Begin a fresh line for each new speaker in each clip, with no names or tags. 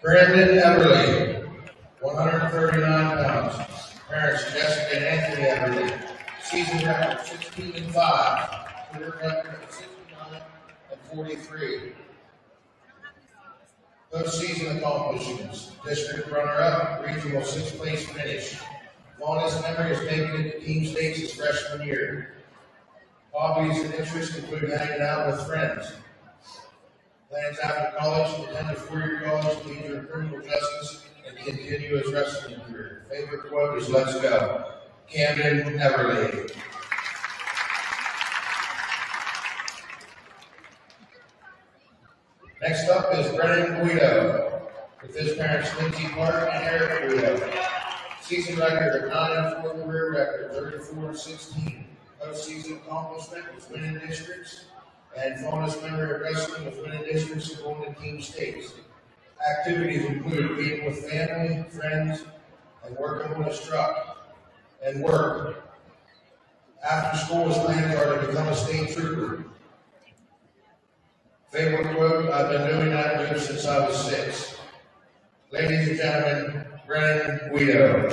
Brandon Everly, 139 pounds. Parents Jessica and Anthony Everly. Season record 16-5. Career record of 69 and 43. Postseason accomplishments. District runner-up, regional sixth-place finish. Fondest memory is making it to team states his freshman year. Hobbies and interests include hanging out with friends. Plans after college to attend a four-year college major in criminal justice and continue his wrestling career. Favorite quote is "Let's go." Camden Everly. Next up is Brennan Guido, with his parents Lindsay Clark and Eric Guido. Season record of 9-4, career record 34-16. Postseason accomplishment was winning districts, and fondest memory of wrestling was winning districts and going to team states. Activities include being with family, friends, and working on his truck and work. After school, his plans are to become a state trooper. Favorite quote: "I've been doing that since I was 6. Ladies and gentlemen, Brennan Guido.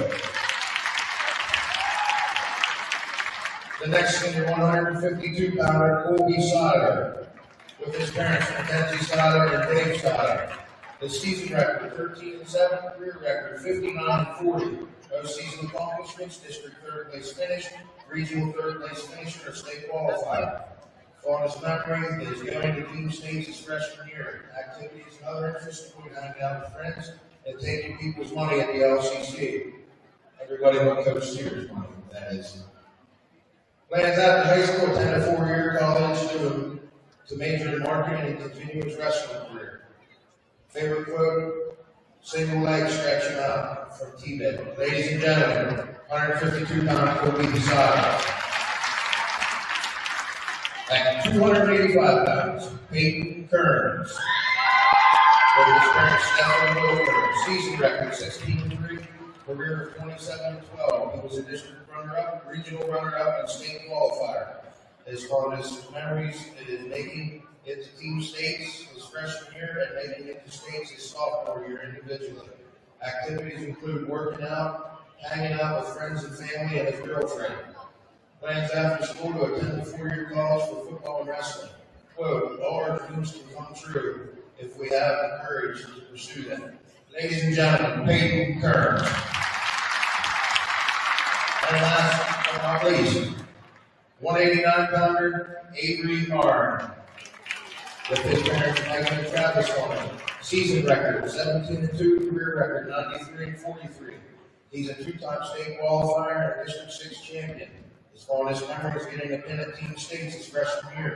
The next senior 152-pounder, Colby Seiler, with his parents Mackenzie Seiler and Dave Seiler. The season record 13-7, career record 59-40. Postseason accomplishments: district third-place finish, regional third-place finisher, or state qualifier. Fondest memory is going to team states his freshman year. Activities and other interests include hanging out with friends and taking people's money at the LCC. Everybody but Coach Sears' money, that is. Plans after high school, attend a four-year college to major in marketing and continue his wrestling career. Favorite quote: "Single leg stretching out," from T-Bed. Ladies and gentlemen, 152-pound Colby Seiler. At 285 pounds, Peyton Kearns. With his parents Stephen Wilford. Season record 16-3, career of 27-12. He was a district runner-up, regional runner-up, and state qualifier. His fondest memories is making it to team states his freshman year and making it to states his sophomore year individually. Activities include working out, hanging out with friends and family, and his girlfriend. Plans after school to attend a four-year college for football and wrestling. Quote: "All our dreams can come true if we have the courage to pursue them." Ladies and gentlemen, Peyton Kearns. And last but not least, 189-pounder Avery Arn, with his parents Megan and Travis Arn. Season record 17-2, career record 93-43. He's a two-time state qualifier and a District 6 champion. His fondest memory is getting a pin at team states his freshman year.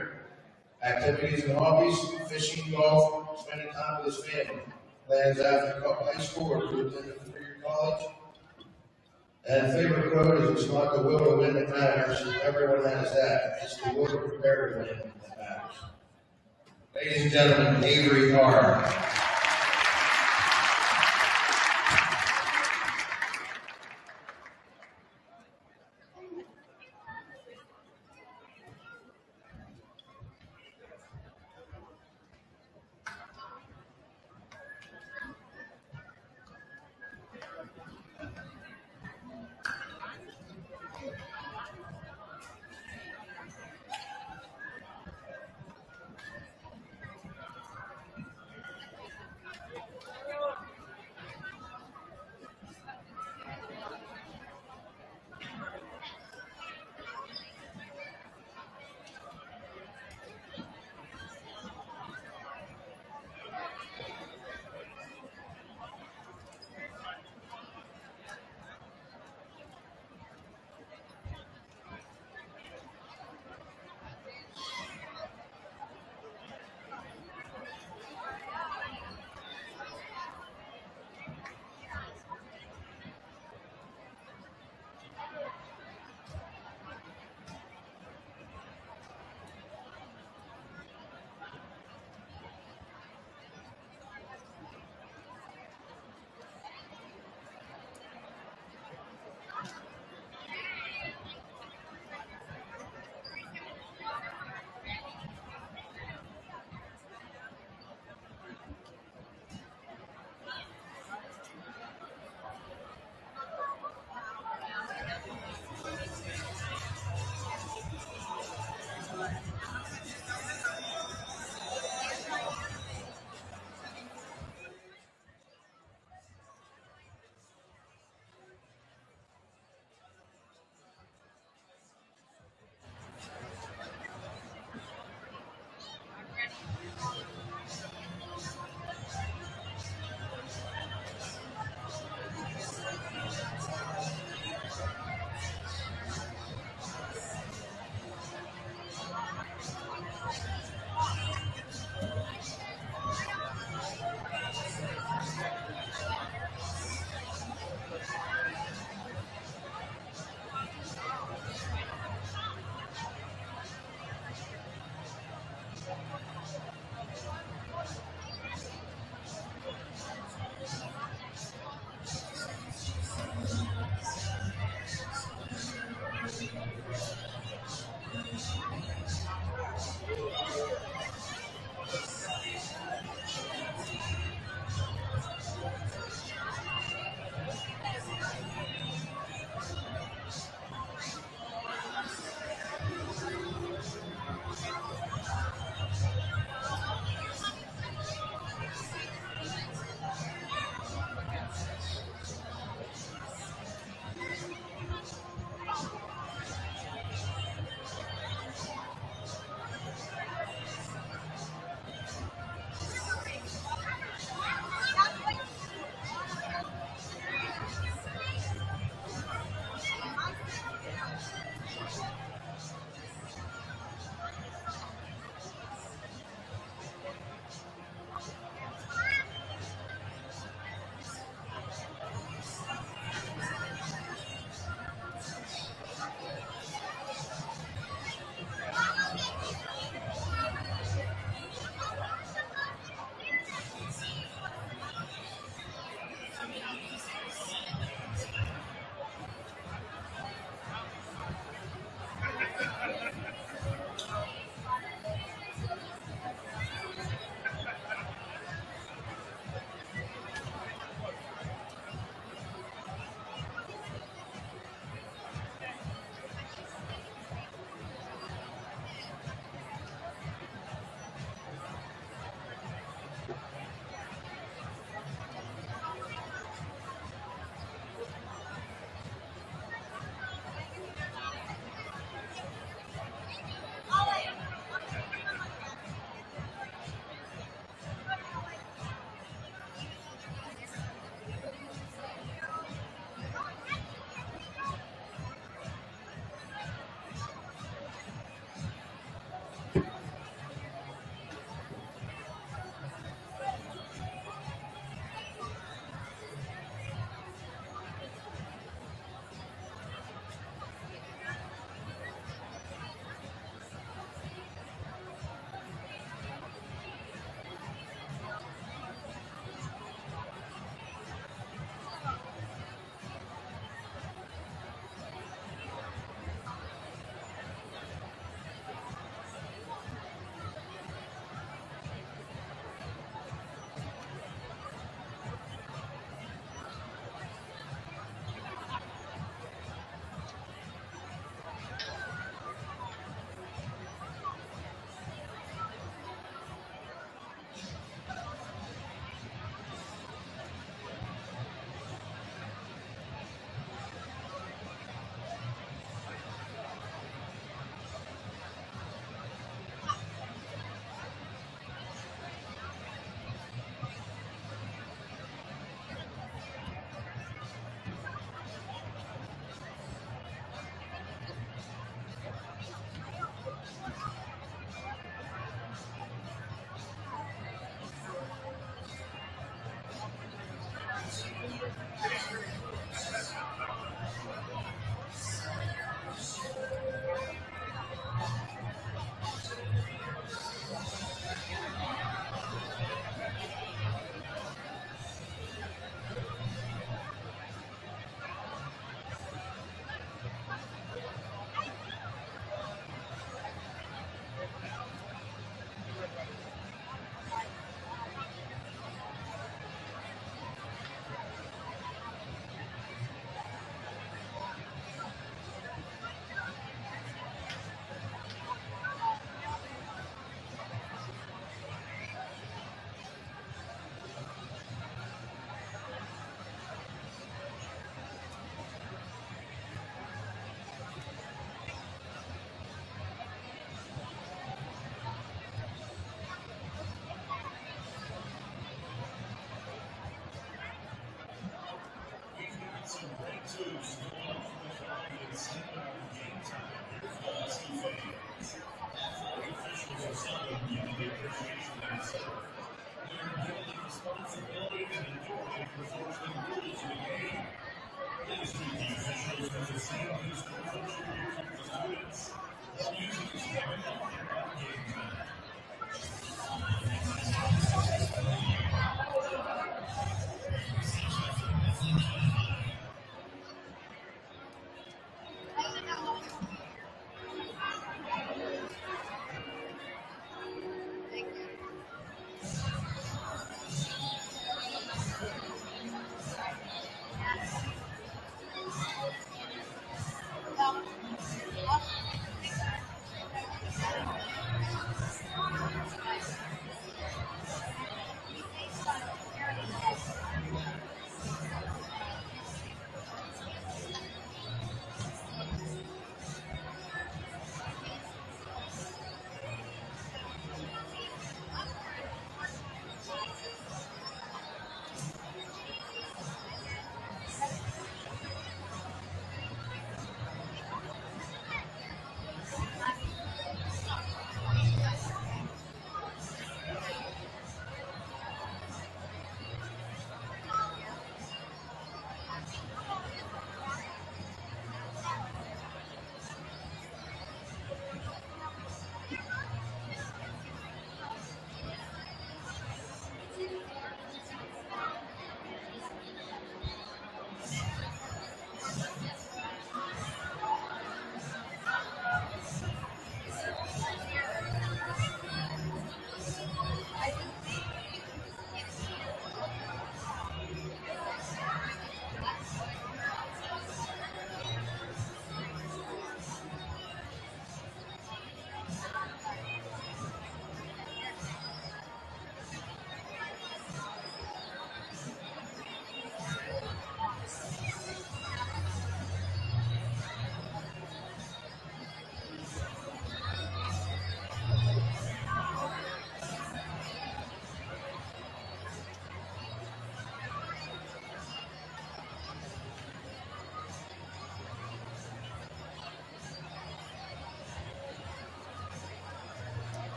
Activities and hobbies: fishing, golf, spending time with his family. Plans after high school or to attend a four-year college. And favorite quote is, "It's not the will to win that matters." Everyone has that. It's the will to prepare to win that matters. Ladies and gentlemen, Avery Arn.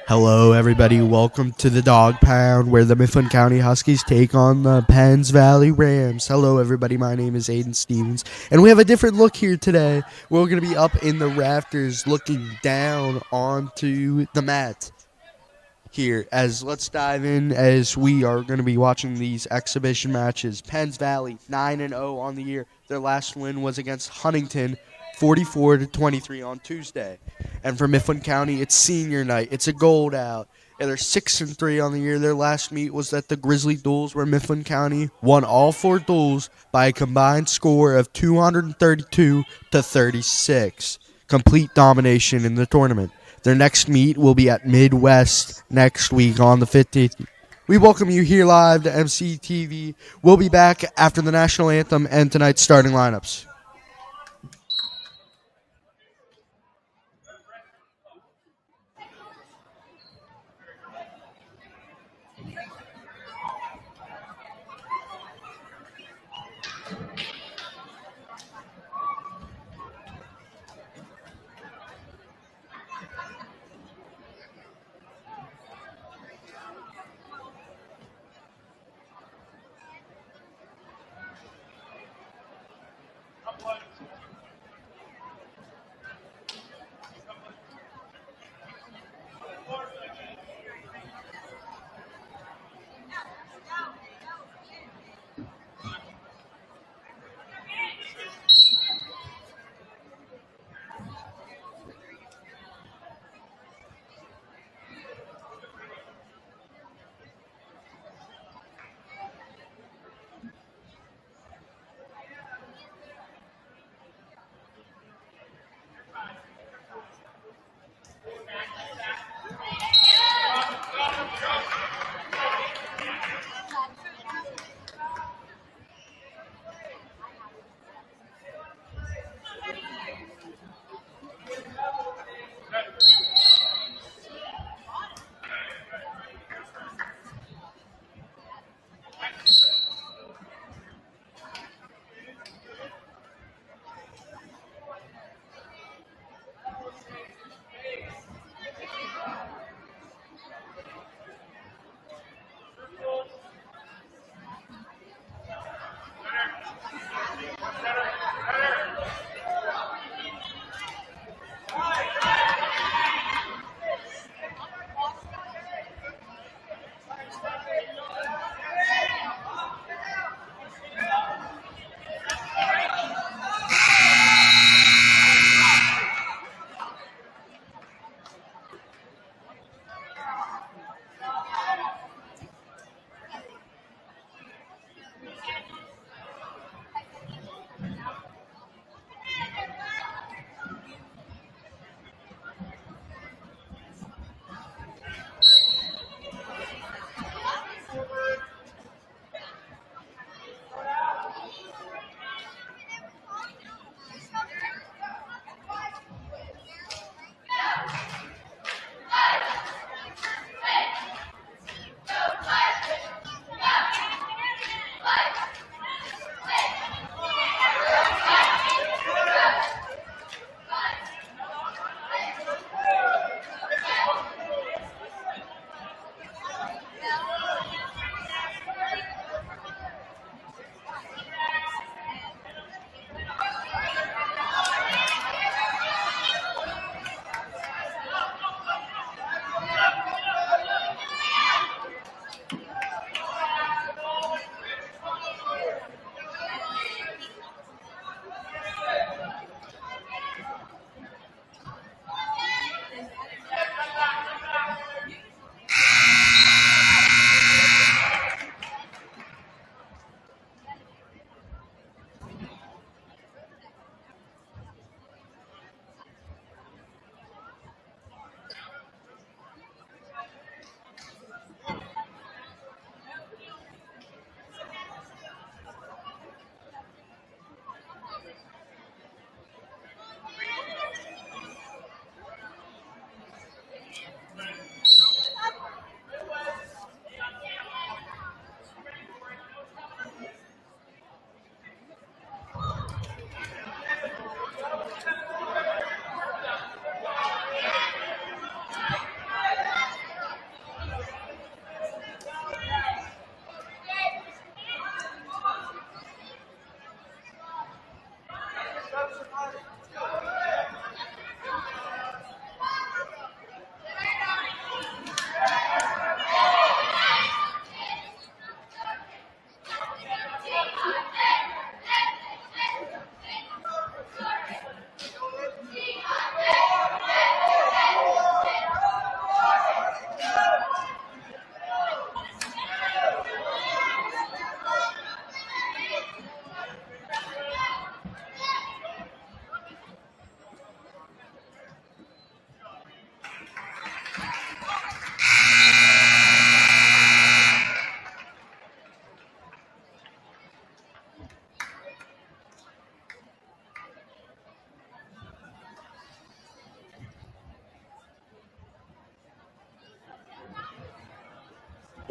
Hello, everybody. Welcome to the Dog Pound, where the Mifflin County Huskies take on the Penns Valley Rams. Hello, everybody. My name is Aiden Stevens, and we have a different look here today. We're going to be up in the rafters looking down onto the mat here. As let's dive in, as we are going to be watching these exhibition matches. Penns Valley 9-0 on the year. Their last win was against Huntington, 44-23 on Tuesday. And for Mifflin County, it's senior night. It's a gold out. And they're 6-3 on the year. Their last meet was at the Grizzly Duels, where Mifflin County won all 4 duels by a combined score of 232-36. Complete domination in the tournament. Their next meet will be at Midwest next week on the 15th. We welcome you here live to MCTV. We'll be back after the national anthem and tonight's starting lineups.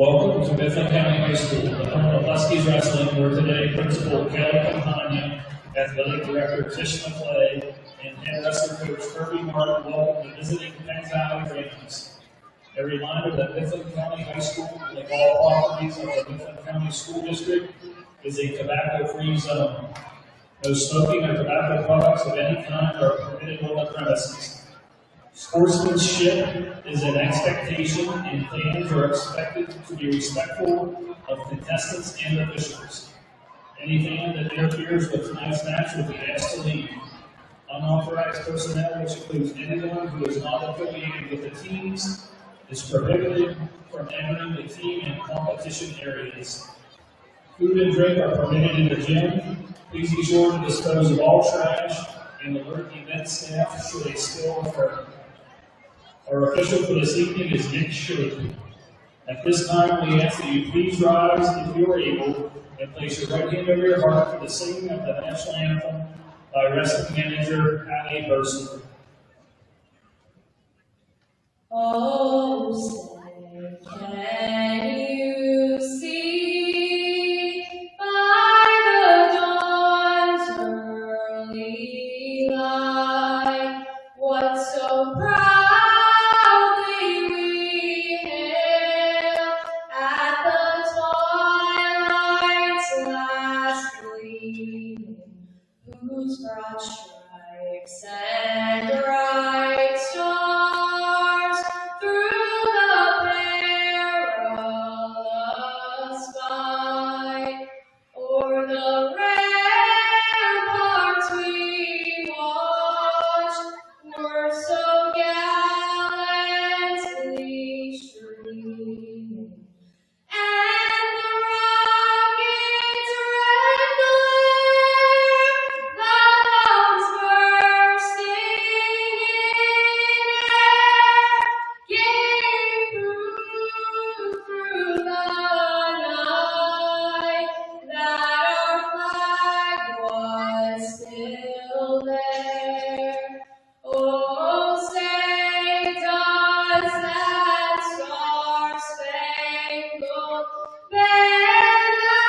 Welcome to Mifflin County High School, the home of Huskies Wrestling, where today Principal Kelly Campagna, Athletic Director Tish McClay, and Head Wrestler Coach Kirby Martin welcome the visiting Penn Valley Rams. A reminder that Mifflin County High School, like all properties of the Mifflin County School District, is a tobacco-free zone. No smoking or tobacco products of any kind are permitted on the premises. Sportsmanship is an expectation, and fans are expected to be respectful of contestants and officials. Any fan that interferes with tonight's match will be asked to leave. Unauthorized personnel, which includes anyone who is not affiliated with the teams, is prohibited from entering the team and competition areas. Food and drink are permitted in the gym. Please be sure to dispose of all trash and alert event staff should a spill occur. Our official for this evening is Nick Shirley. At this time, we ask that you please rise if you are able and place your right hand over your heart for the singing of the national anthem by wrestling manager Allie Burson.
Oh, say, can you see by the dawn's early light what so proudly we hailed at the twilight's last gleaming, whose broad stripes and bright stars through the perilous fight o'er the ramparts we watched were so gallantly streaming. And the rocket's red glare, the bombs bursting in air, gave through the night that our flag was still there. Oh, say does that star-spangled banner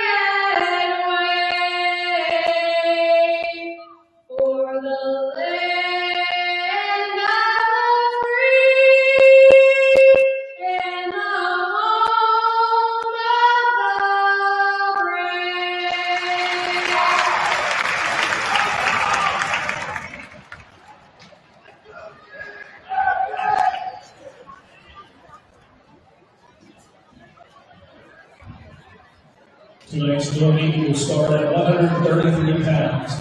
yet wave for the land of the free and the home of the brave?
Tonight's meeting will start at 133 pounds.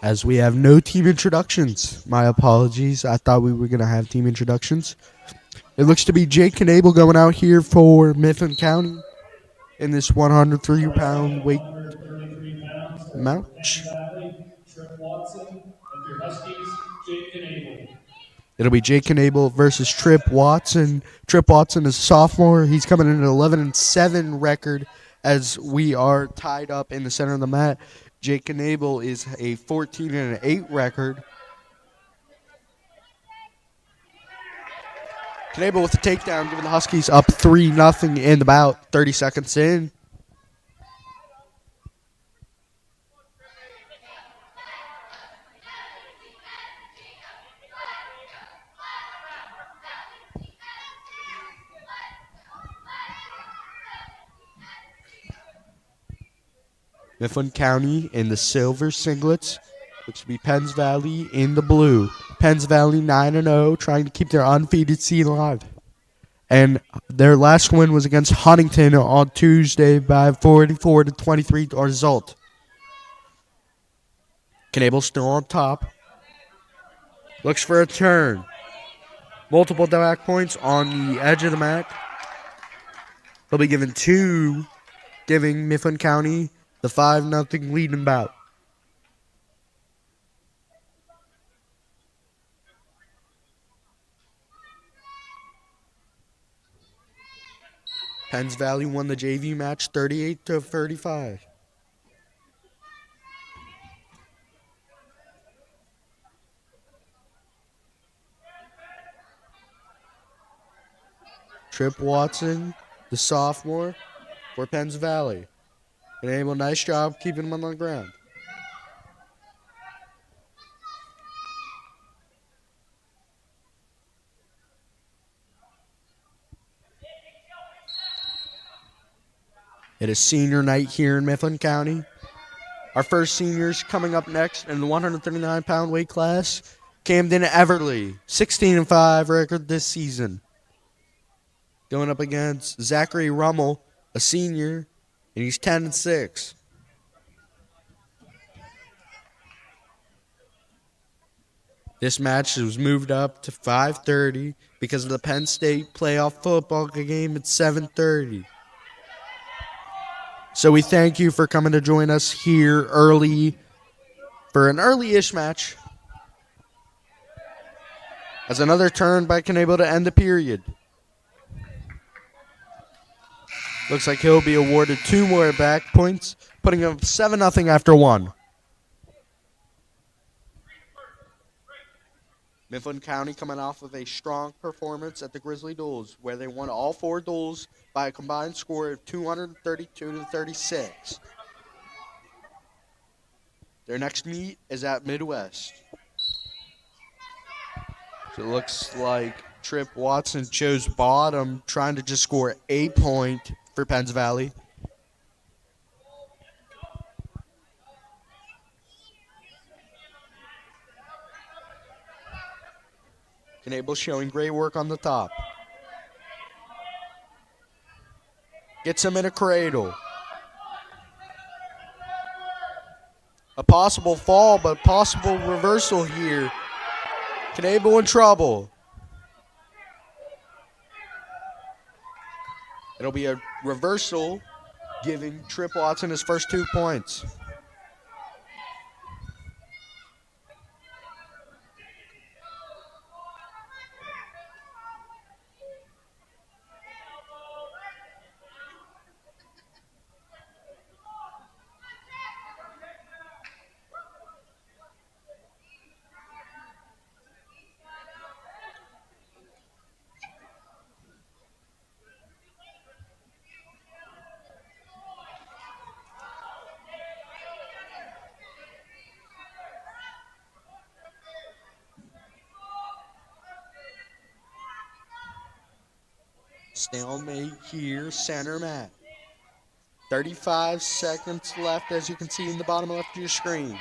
As we have no team introductions. My apologies. I thought we were going to have team introductions. It looks to be Jake Knable going out here for Mifflin County in this 103-pound weight
133 pounds.
match.
Trip Watson, and your Huskies, Jake Knable.
It'll be Jake Knable versus Trip Watson. Trip Watson is a sophomore. He's coming in at an 11-7 record as we are tied up in the center of the mat. Jake Knable is a 14-8 record. Knable with the takedown, giving the Huskies up 3-0 in about 30 seconds in. Mifflin County in the silver singlets Looks to be Penns Valley in the blue. Penns Valley 9-0, trying to keep their undefeated seed alive. And their last win was against Huntington on Tuesday by 44-23 result. Knabel still on top. Looks for a turn. Multiple back points on the edge of the mat. They'll be given 2, giving Mifflin County the 5-0 lead in bout. Penns Valley won the JV match 38-35. Trip Watson, the sophomore for Penns Valley. Knabel, nice job keeping him on the ground. It is senior night here in Mifflin County. Our first seniors coming up next in the 139-pound weight class. Camden Everly, 16-5 record this season. Going up against Zachary Rummel, a senior, and he's 10-6. This match was moved up to 5:30 because of the Penn State playoff football game at 7:30. So we thank you for coming to join us here early for an early-ish match. As another turn by Knabel to end the period. Looks like he'll be awarded 2 more back points, putting him 7-0 after 1. Mifflin County coming off of a strong performance at the Grizzly Duels, where they won all 4 duels by a combined score of 232-36. Their next meet is at Midwest. So it looks like Trip Watson chose bottom, trying to just score 8 points for Penns Valley. Knabel showing great work on the top. Gets him in a cradle. A possible fall, but possible reversal here. Knabel in trouble. It'll be a reversal, giving Trip Watson his first 2 points. Stalemate here, center mat. 35 seconds left, as you can see in the bottom left of your screen.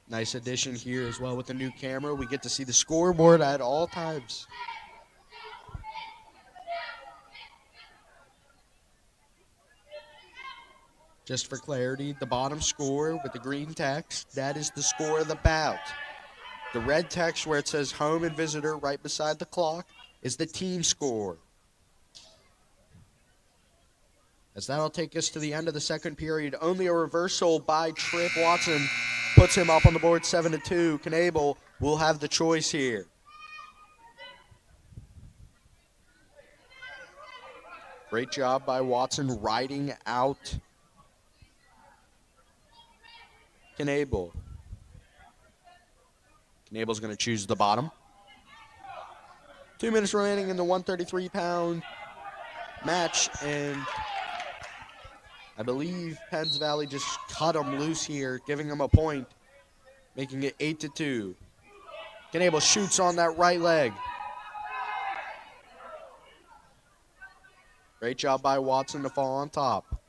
Nice addition here as well with the new camera. We get to see the scoreboard at all times. Just for clarity, the bottom score with the green text, that is the score of the bout. The red text where it says home and visitor right beside the clock is the team score. As that'll take us to the end of the second period. Only a reversal by Trip Watson puts him up on the board 7-2. Knabel will have the choice here. Great job by Watson riding out Knabel. Knabel's going to choose the bottom. 2 minutes remaining in the 133-pound match, and I believe Penns Valley just cut him loose here, giving him a point, making it 8-2. Knabel shoots on that right leg. Great job by Watson to fall on top.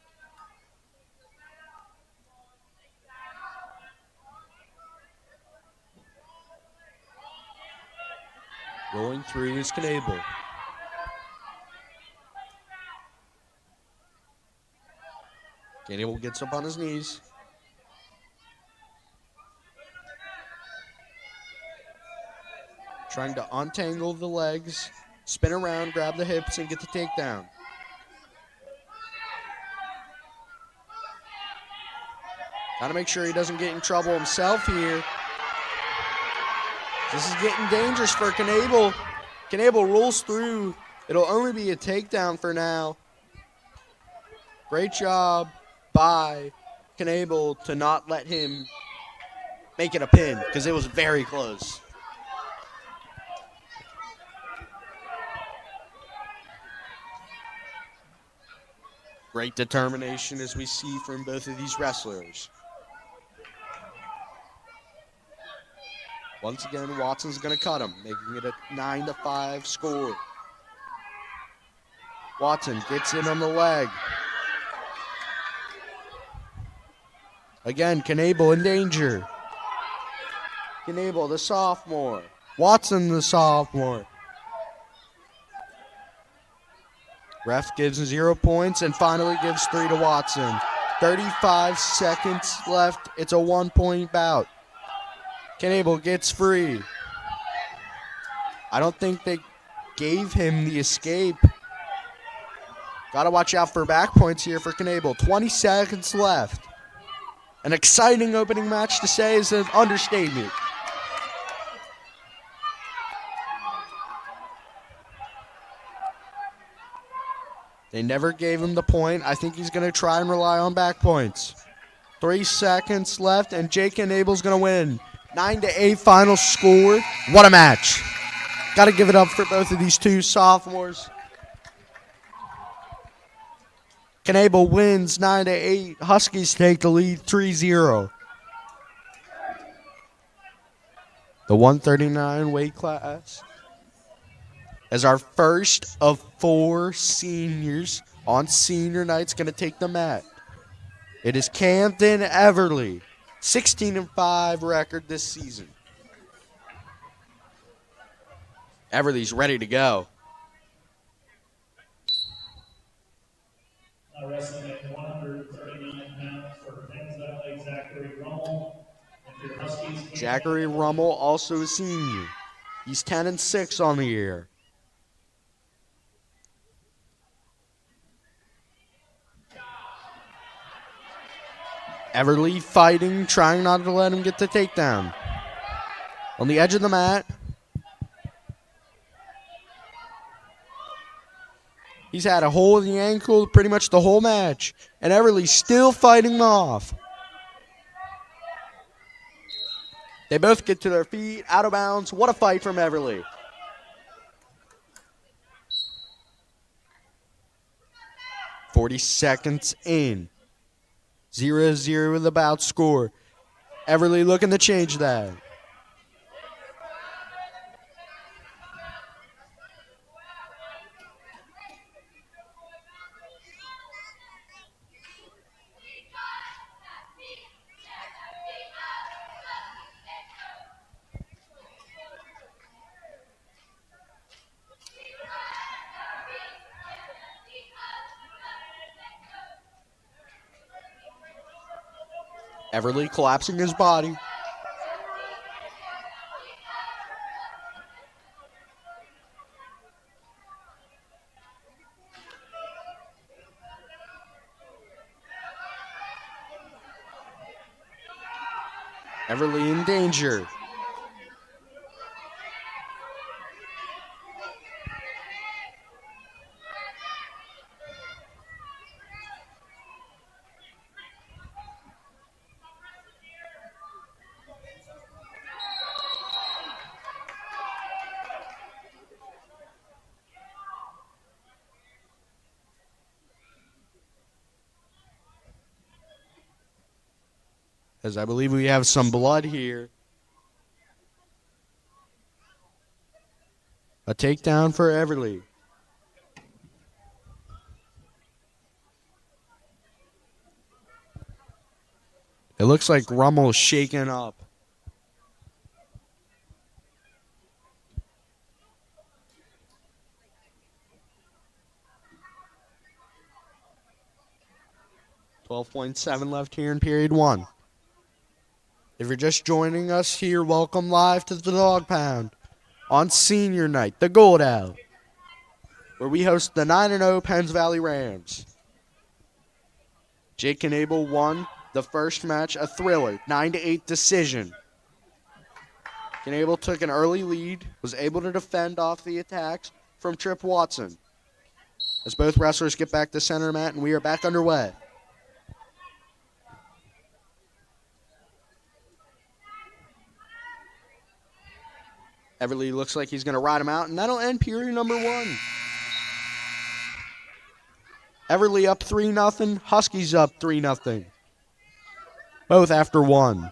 Rolling through is Knable. Knable gets up on his knees. Trying to untangle the legs, spin around, grab the hips, and get the takedown. Gotta make sure he doesn't get in trouble himself here. This is getting dangerous for Knable. Knable rolls through. It'll only be a takedown for now. Great job by Knable to not let him make it a pin, because it was very close. Great determination as we see from both of these wrestlers. Once again, Watson's going to cut him, making it a 9-5 score. Watson gets in on the leg. Again, Knable in danger. Knable, the sophomore. Watson, the sophomore. Ref gives 0 points and finally gives 3 to Watson. 35 seconds left. It's a 1-point bout. Knable gets free. I don't think they gave him the escape. Got to watch out for back points here for Knable. 20 seconds left. An exciting opening match to say is an understatement. They never gave him the point. I think he's going to try and rely on back points. 3 seconds left, and Jake Knable's going to win. 9-8 final score. What a match. Got to give it up for both of these two sophomores. Knable wins 9-8. Huskies take the lead 3-0. The 139 weight class as our first of 4 seniors on senior night's going to take the mat. It is Camden Everly, 16-5 record this season. Everly's ready to go.
Now wrestling at 139 pounds for Penns Valley, Zachary Rummel. And for Huskies,
Zachary Rummel, also a senior. He's 10-6 on the year. Everly fighting, trying not to let him get the takedown. On the edge of the mat. He's had a hole in the ankle pretty much the whole match. And Everly's still fighting him off. They both get to their feet, out of bounds. What a fight from Everly. "40 seconds in. 0-0 with the bout score. Everly looking to change that. Everly collapsing his body. Everly in danger. As I believe we have some blood here. A takedown for Everly. It looks like Rummel's shaken up. 12.7 left here in period 1. If you're just joining us here, welcome live to the Dog Pound on senior night, the Gold Out, where we host the 9-0 Penns Valley Rams. Jake Knable won the first match, a thriller, 9-8 decision. Knable took an early lead, was able to defend off the attacks from Trip Watson. As both wrestlers get back to center mat, and we are back underway. Everly looks like he's going to ride him out, and that'll end period number 1. Everly up 3-0. Huskies up 3-0. Both after 1.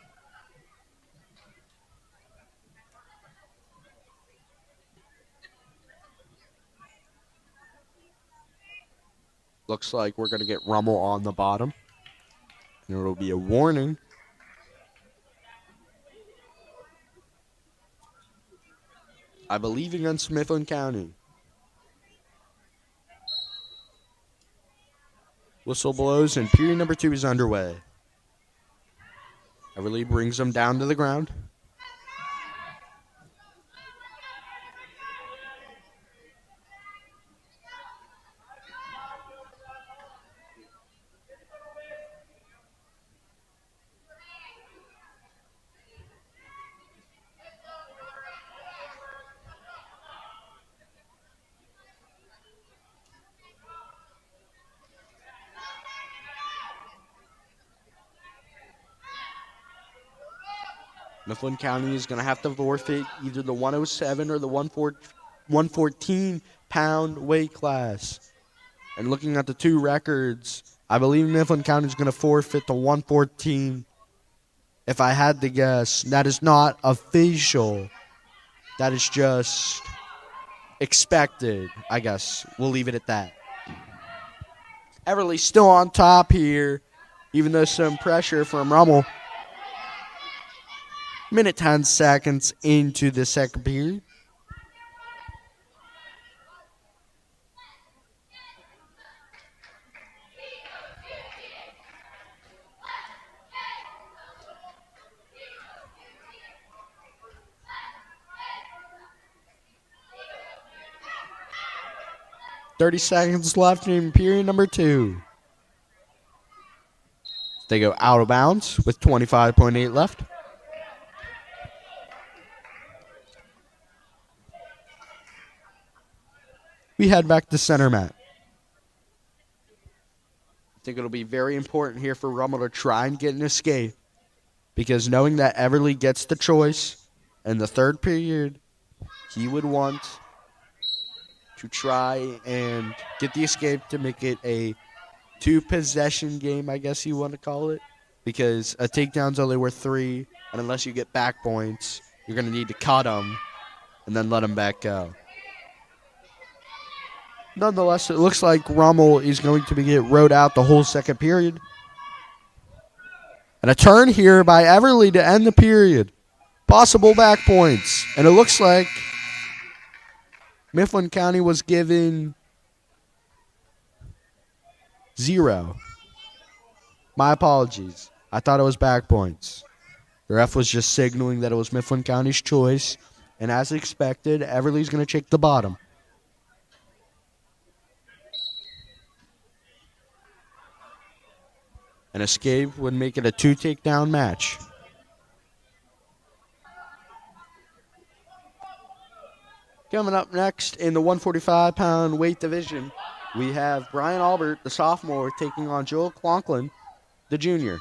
Looks like we're going to get Rummel on the bottom. And there will be a warning. I believe against Mifflin County. Whistle blows and period number 2 is underway. Everly brings him down to the ground. Mifflin County is going to have to forfeit either the 107 or the 114-pound weight class. And looking at the two records, I believe Mifflin County is going to forfeit the 114. If I had to guess, that is not official. That is just expected, I guess. We'll leave it at that. Everly still on top here, even though some pressure from Rummel. Minute 10 seconds into the second period. .30 seconds left in period number 2. They go out of bounds with 25.8 left. We head back to center mat. I think it'll be very important here for Rummel to try and get an escape, because knowing that Everly gets the choice in the third period, he would want to try and get the escape to make it a 2-possession game, I guess you want to call it, because a takedown's only worth 3, and unless you get back points, you're going to need to cut them and then let them back go. Nonetheless, it looks like Rummel is going to get rode out the whole second period. And a turn here by Everly to end the period. Possible back points. And it looks like Mifflin County was given 0. My apologies. I thought it was back points. The ref was just signaling that it was Mifflin County's choice. And as expected, Everly's going to take the bottom. An escape would make it a 2-takedown match. Coming up next in the 145-pound weight division, we have Brian Albert, the sophomore, taking on Joel Clonklin, the junior.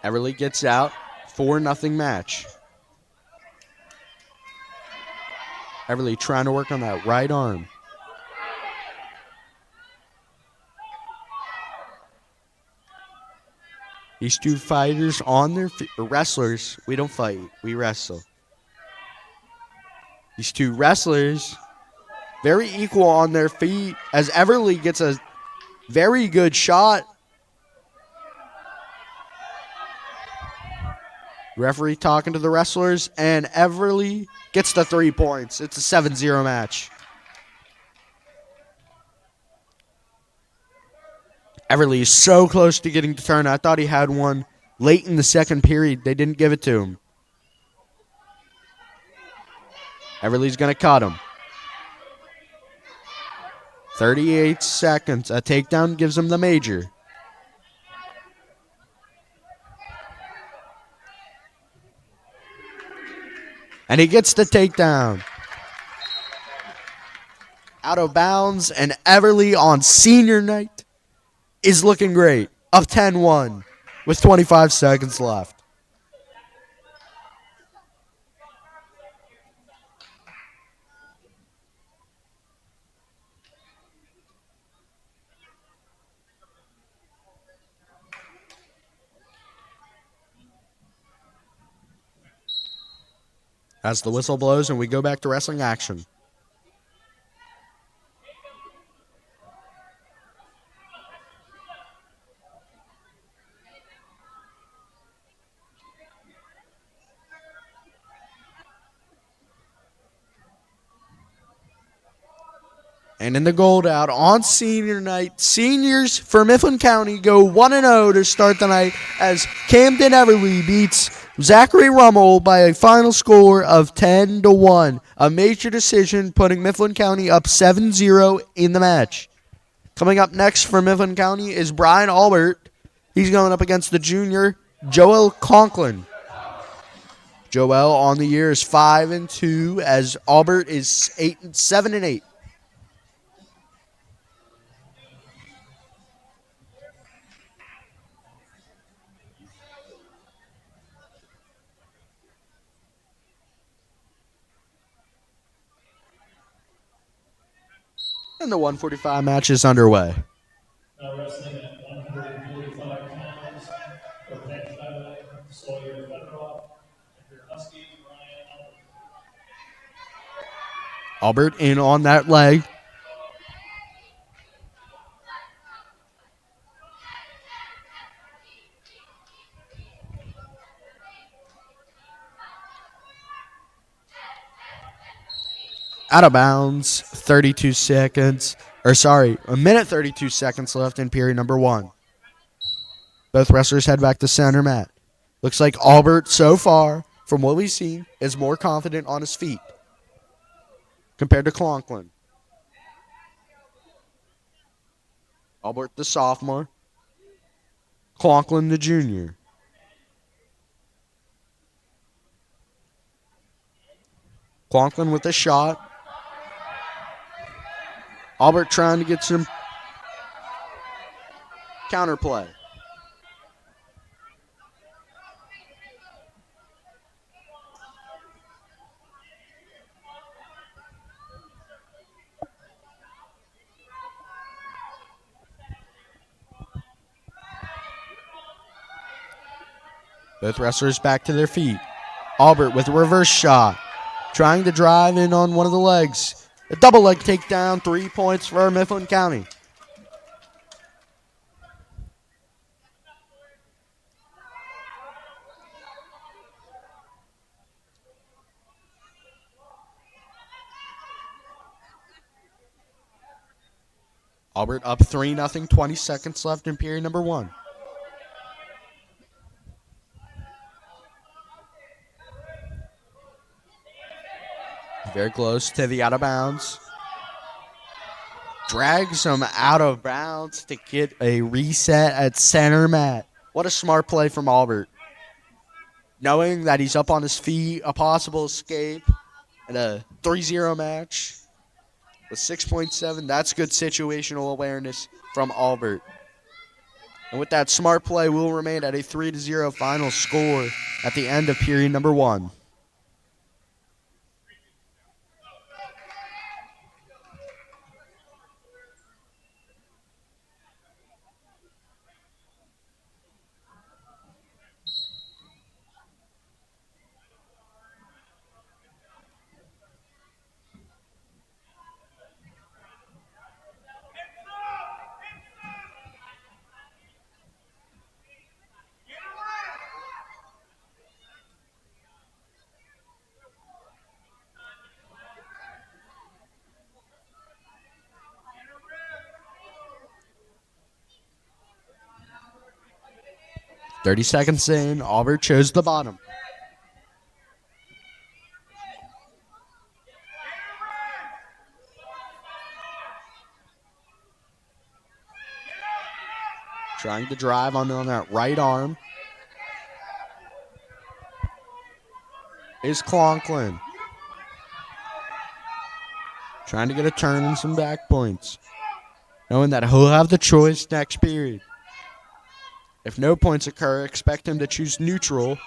Everly gets out, 4-0 match. Everly trying to work on that right arm. These two fighters on their feet, or wrestlers, we don't fight, we wrestle. These two wrestlers, very equal on their feet, as Everly gets a very good shot. Referee talking to the wrestlers, and Everly gets the 3 points. It's a 7-0 match. Everly is so close to getting the turn. I thought he had one late in the second period. They didn't give it to him. Everly's going to cut him. 38 seconds. A takedown gives him the major. And he gets the takedown. Out of bounds, and Everly on senior night is looking great. Up 10-1 with 25 seconds left. As the whistle blows and we go back to wrestling action. And in the gold out on senior night, seniors for Mifflin County go 1-0 to start the night as Camden Everly beats Zachary Rummel by a final score of 10-1. A major decision putting Mifflin County up 7-0 in the match. Coming up next for Mifflin County is Brian Albert. He's going up against the junior Joel Conklin. Joel on the year is 5-2 as Albert is 7-8. And the 145 match is underway.
Now wrestling at 145 pounds, Rebecca Sawyer Federoff, and your Husky, Brian Albert.
Albert in on that leg. Out of bounds, 32 seconds. A minute 32 seconds left in period number 1. Both wrestlers head back to center mat. Looks like Albert, so far, from what we've seen, is more confident on his feet compared to Conklin. Albert, the sophomore. Conklin, the junior. Conklin with a shot. Albert trying to get some counterplay. Both wrestlers back to their feet. Albert with a reverse shot. Trying to drive in on one of the legs. A double leg takedown, 3 points for Mifflin County. Albert up 3-0, 20 seconds left in period number 1. Very close to the out of bounds. Drags him out of bounds to get a reset at center mat. What a smart play from Albert. Knowing that he's up on his feet, a possible escape, and a 3-0 match with 6.7. That's good situational awareness from Albert. And with that smart play, we'll remain at a 3-0 final score at the end of period number 1. 30 seconds in, Albert chose the bottom. Trying to drive on that right arm is Conklin. Trying to get a turn and some back points, knowing that he'll have the choice next period. If no points occur, expect him to choose neutral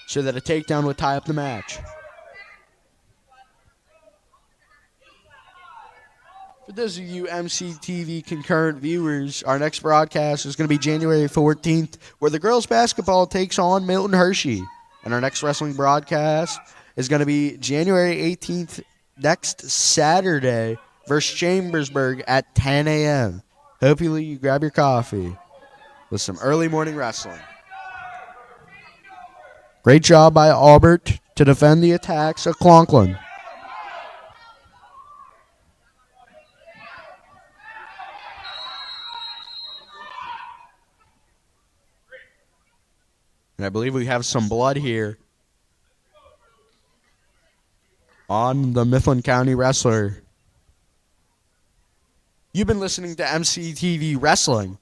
so that a takedown would tie up the match. For those of you MCTV concurrent viewers, our next broadcast is going to be January 14th, where the girls basketball takes on Milton Hershey. And our next wrestling broadcast is going to be January 18th, next Saturday, versus Chambersburg at 10 a.m. Hopefully you grab your coffee with some early morning wrestling. Great job by Albert to defend the attacks of Conklin. And I believe we have some blood here on the Mifflin County wrestler. You've been listening to MCTV Wrestling.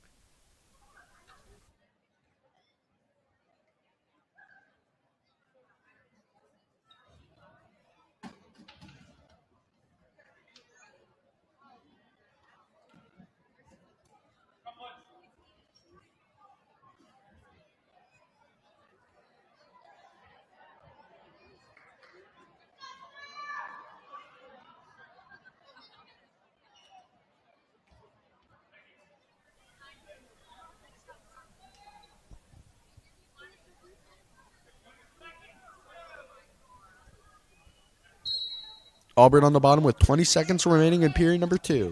Albert on the bottom with 20 seconds remaining in period number 2.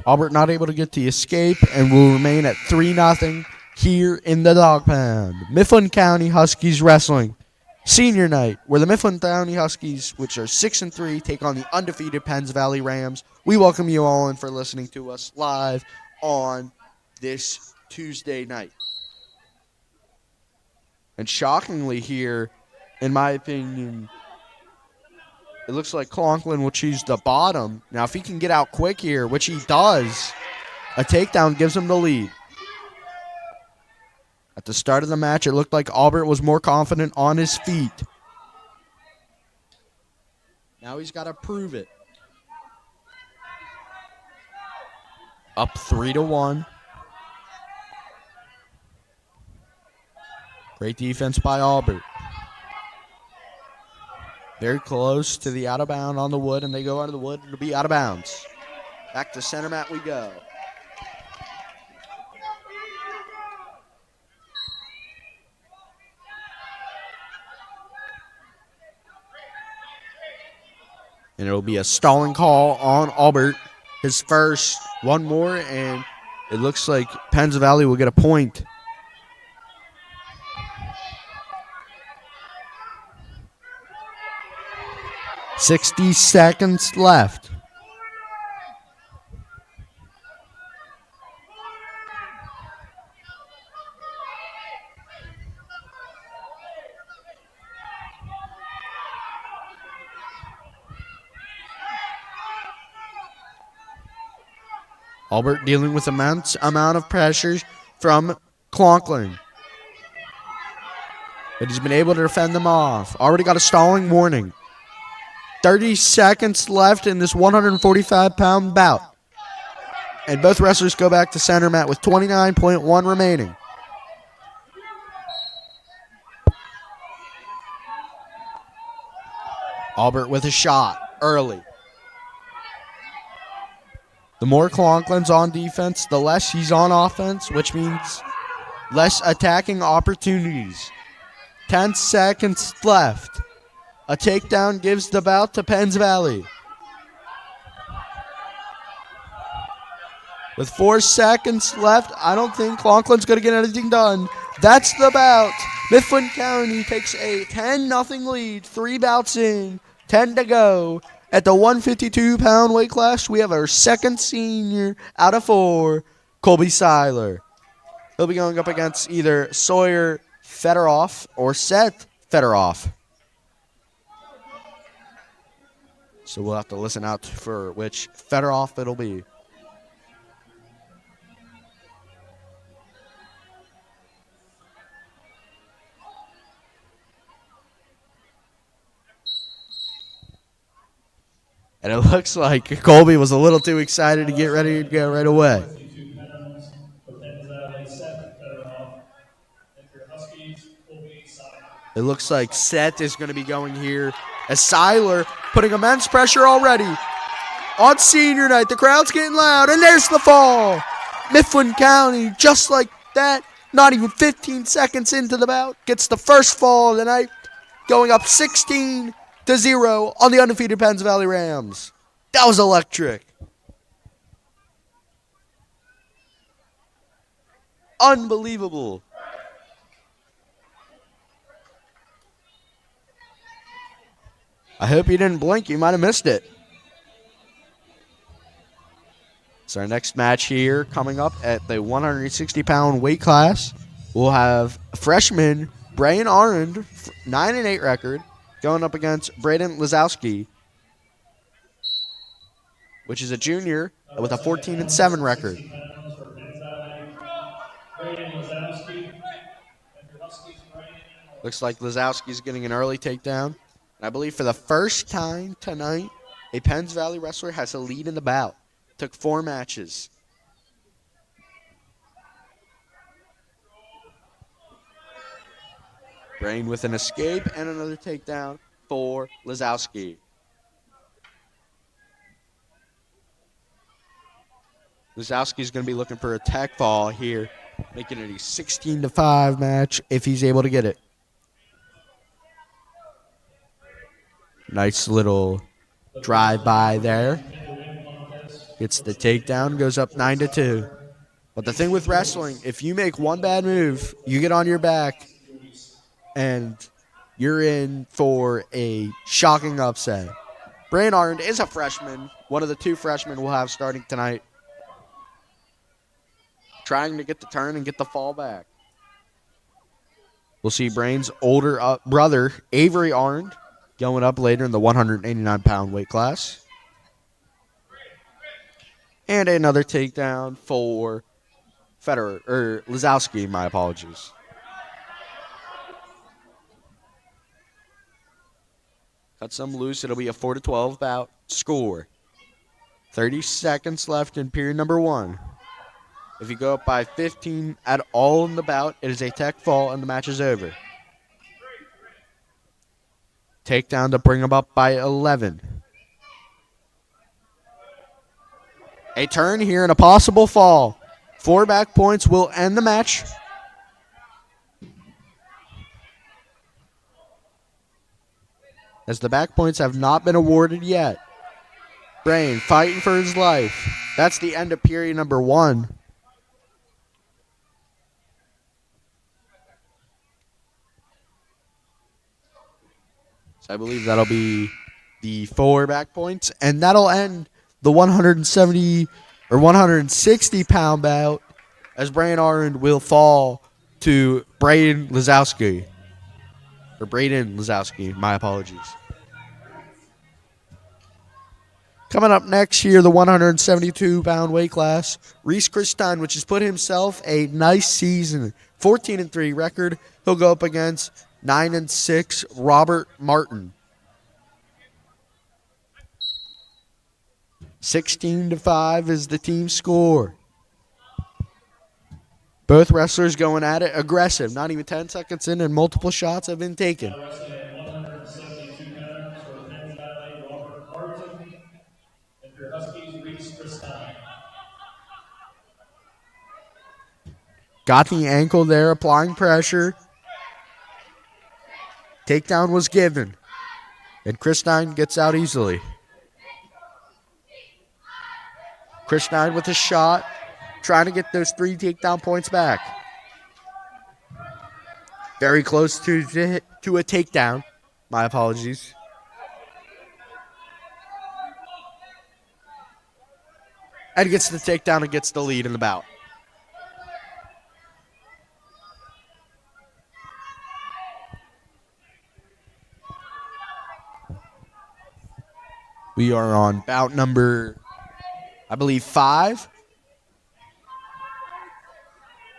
Albert not able to get the escape and will remain at 3-0 here in the dog pound. Mifflin County Huskies Wrestling Senior Night, where the Mifflin County Huskies, which are 6-3, take on the undefeated Penns Valley Rams. We welcome you all in for listening to us live on this Tuesday night. And shockingly here, in my opinion, it looks like Conklin will choose the bottom. Now, if he can get out quick here, which he does, a takedown gives him the lead. At the start of the match, it looked like Albert was more confident on his feet. Now he's got to prove it. Up 3-1. Great defense by Albert. Very close to the out of bound on the wood, and they go under the wood to be out of bounds. Back to center mat we go. And it'll be a stalling call on Albert. His first. One more, and it looks like Penns Valley will get a point. $60 seconds left. Albert dealing with immense amount of pressures from Conklin. But he's been able to defend them off. Already got a stalling warning. 30 seconds left in this 145-pound bout. And both wrestlers go back to center mat with 29.1 remaining. Albert with a shot early. The more Conklin's on defense, the less he's on offense, which means less attacking opportunities. 10 seconds left. A takedown gives the bout to Penns Valley. With 4 seconds left, I don't think Conklin's going to get anything done. That's the bout. Mifflin County takes a 10-0 lead. 3 bouts in, 10 to go. At the 152-pound weight class, we have our second senior out of 4, Colby Seiler. He'll be going up against either Sawyer Fedoroff or Seth Fedoroff. So we'll have to listen out for which Fedoroff it'll be. And it looks like Colby was a little too excited to get ready to go right away.
52 pounds for Penns Valley, Seth Fedoroff. And for Huskies, Colby Seiler.
It looks like Seth is going to be going here as Seiler putting immense pressure already. On senior night, the crowd's getting loud, and there's the fall. Mifflin County, just like that, not even 15 seconds into the bout, gets the first fall of the night, going up 16-0 on the undefeated Penns Valley Rams. That was electric. Unbelievable. I hope you didn't blink. You might have missed it. So our next match here coming up at the 160-pound weight class, we'll have freshman Brian Arend, 9-8 record, going up against Braden Lazowski, which is a junior with a 14-7 record. Looks like Lazowski's getting an early takedown. And I believe for the first time tonight, a Penns Valley wrestler has a lead in the bout. Took 4 matches. Brain with an escape and another takedown for Lazowski. Lazowski's going to be looking for a tech fall here, making it a 16-5 match if he's able to get it. Nice little drive-by there. Gets the takedown, goes up 9-2. But the thing with wrestling, if you make one bad move, you get on your back, and you're in for a shocking upset. Brain Arend is a freshman, one of the 2 freshmen we'll have starting tonight, trying to get the turn and get the fall back. We'll see Brain's older brother, Avery Arend, going up later in the 189-pound weight class. And another takedown for Lazowski, my apologies. Cut some loose. It'll be a 4-12 bout. Score. 30 seconds left in period number 1. If you go up by 15 at all in the bout, it is a tech fall and the match is over. Takedown to bring him up by 11. A turn here and a possible fall. 4 back points will end the match. As the back points have not been awarded yet. Brain fighting for his life. That's the end of period number 1. So I believe that'll be the 4 back points, and that'll end the 170 or 160-pound bout as Brain Arend will fall to Braden Lazowski. Or Braden Lazowski, my apologies. Coming up next here, the 172-pound weight class, Reese Christine, which has put himself a nice season. 14-3 record. He'll go up against 9-6 Robert Martin. 16-5 is the team score. Both wrestlers going at it aggressive. Not even 10 seconds in and multiple shots have been taken.
Wrestling at 172 pounds for Penns Valley, Robert Martin. And for Huskies, Reese Christine.
Got the ankle there, applying pressure. Takedown was given. And Christine gets out easily. Christine with a shot, trying to get those 3 takedown points back. Very close to a takedown. My apologies. And gets the takedown and gets the lead in the bout. We are on bout number, I believe, 5.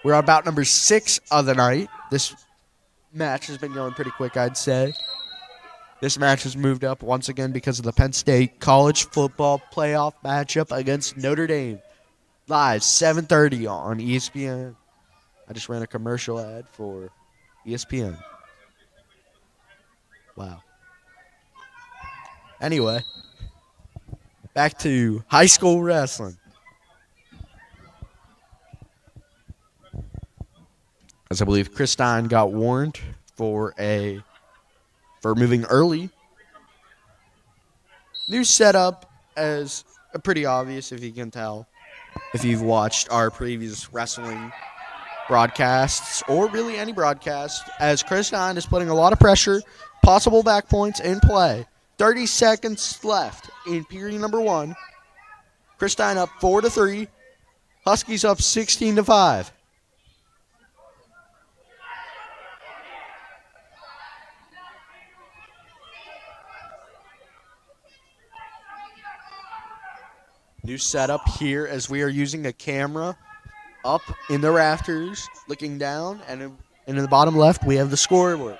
We're on bout number 6 of the night. This match has been going pretty quick, I'd say. This match has moved up once again because of the Penn State college football playoff matchup against Notre Dame. Live, 7:30 on ESPN. I just ran a commercial ad for ESPN. Wow. Anyway, back to high school wrestling. As I believe Chris Stein got warned for moving early. New setup as pretty obvious if you can tell. If you've watched our previous wrestling broadcasts, or really any broadcast, as Chris Stein is putting a lot of pressure, possible back points in play. 30 seconds left in period number 1. Chris Stein up 4-3. Huskies up 16-5. New setup here as we are using a camera up in the rafters, looking down, and in the bottom left we have the scoreboard.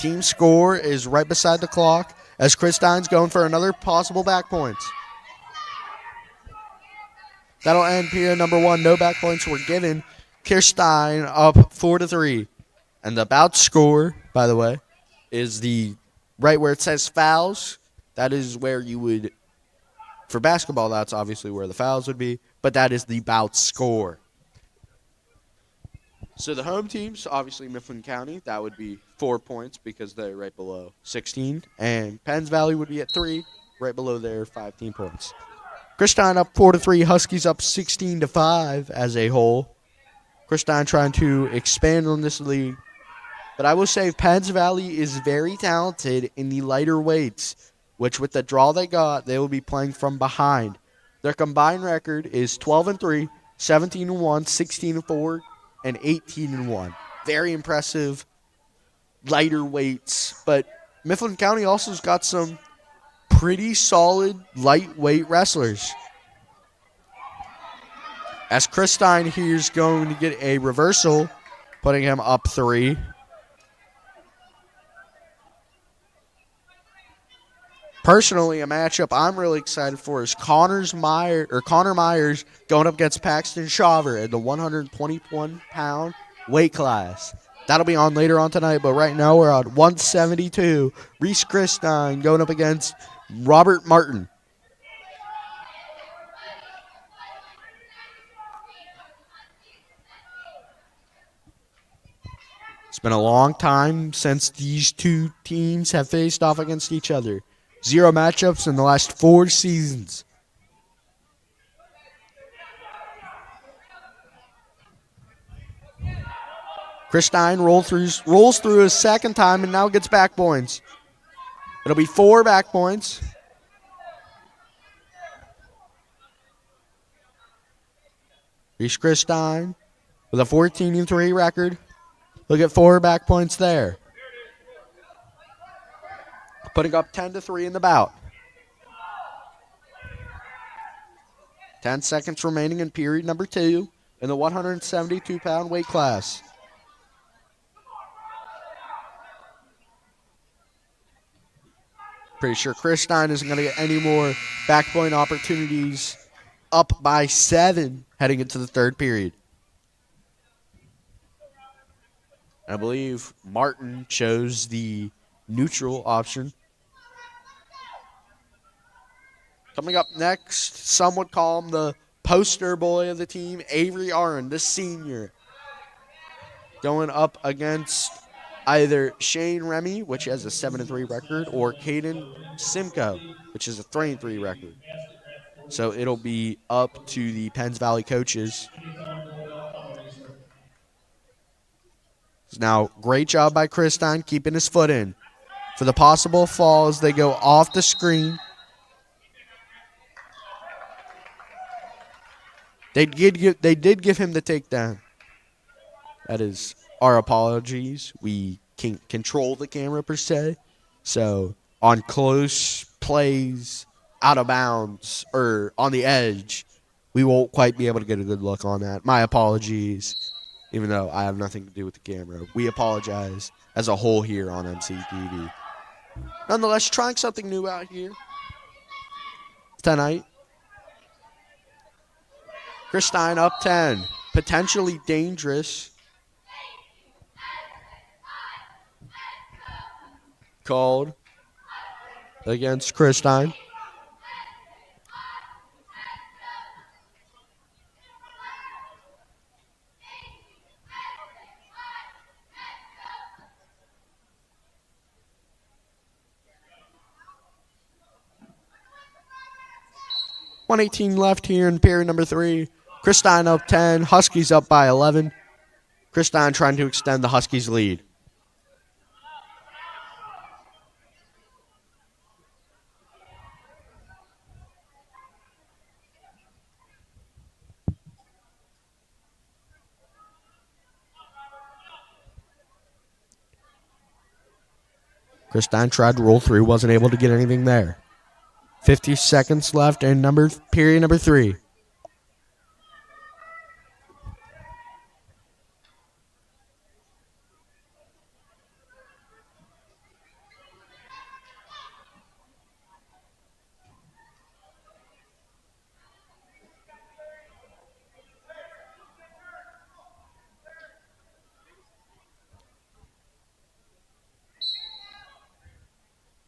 Team score is right beside the clock as Chris Stein's going for another possible back points. That'll end period number 1. No back points were given. Chris Stein up 4-3. And the bout score, by the way, is the right where it says fouls. That is where you would, for basketball, that's obviously where the fouls would be, but that is the bout score. So the home teams, obviously Mifflin County, that would be 4 points because they're right below 16. And Penns Valley would be at 3, right below their 15 points. Chris Stein up 4-3, Huskies up 16-5 as a whole. Chris Stein trying to expand on this lead. But I will say Penns Valley is very talented in the lighter weights, which with the draw they got, they will be playing from behind. Their combined record is 12-3, 17-1, 16-4, and 18-1. Very impressive lighter weights. But Mifflin County also has got some pretty solid lightweight wrestlers. As Chris Stein here is going to get a reversal, putting him up 3. Personally, a matchup I'm really excited for is Connor Myers going up against Paxton Shaver in the 121-pound weight class. That'll be on later on tonight, but right now we're on 172. Reese Christine going up against Robert Martin. It's been a long time since these two teams have faced off against each other. 0 matchups in the last 4 seasons. Chris Stein rolls through his second time and now gets back points. It'll be 4 back points. Reese Chris Stein with a 14-3 record. Look at 4 back points there. Putting up 10-3 in the bout. 10 seconds remaining in period number 2 in the 172-pound weight class. Pretty sure Chris Stein isn't going to get any more back point opportunities. Up by 7 heading into the 3rd period. I believe Martin chose the neutral option. Coming up next, some would call him the poster boy of the team, Avery Arn, the senior. Going up against either Shane Remy, which has a 7-3 record, or Caden Simcoe, which is a 3-3 record. So it'll be up to the Penns Valley coaches. Now, great job by Christine keeping his foot in. For the possible fall as they go off the screen. They did give him the takedown. That is our apologies. We can't control the camera per se. So on close plays, out of bounds, or on the edge, we won't quite be able to get a good look on that. My apologies, even though I have nothing to do with the camera. We apologize as a whole here on MCTV. Nonetheless, trying something new out here tonight. Christine up 10. Potentially dangerous. Called against Christine. .118 left here in period number 3. Christine up 10. Huskies up by 11. Christine trying to extend the Huskies' lead. Christine tried to roll through, wasn't able to get anything there. 50 seconds left in period number 3.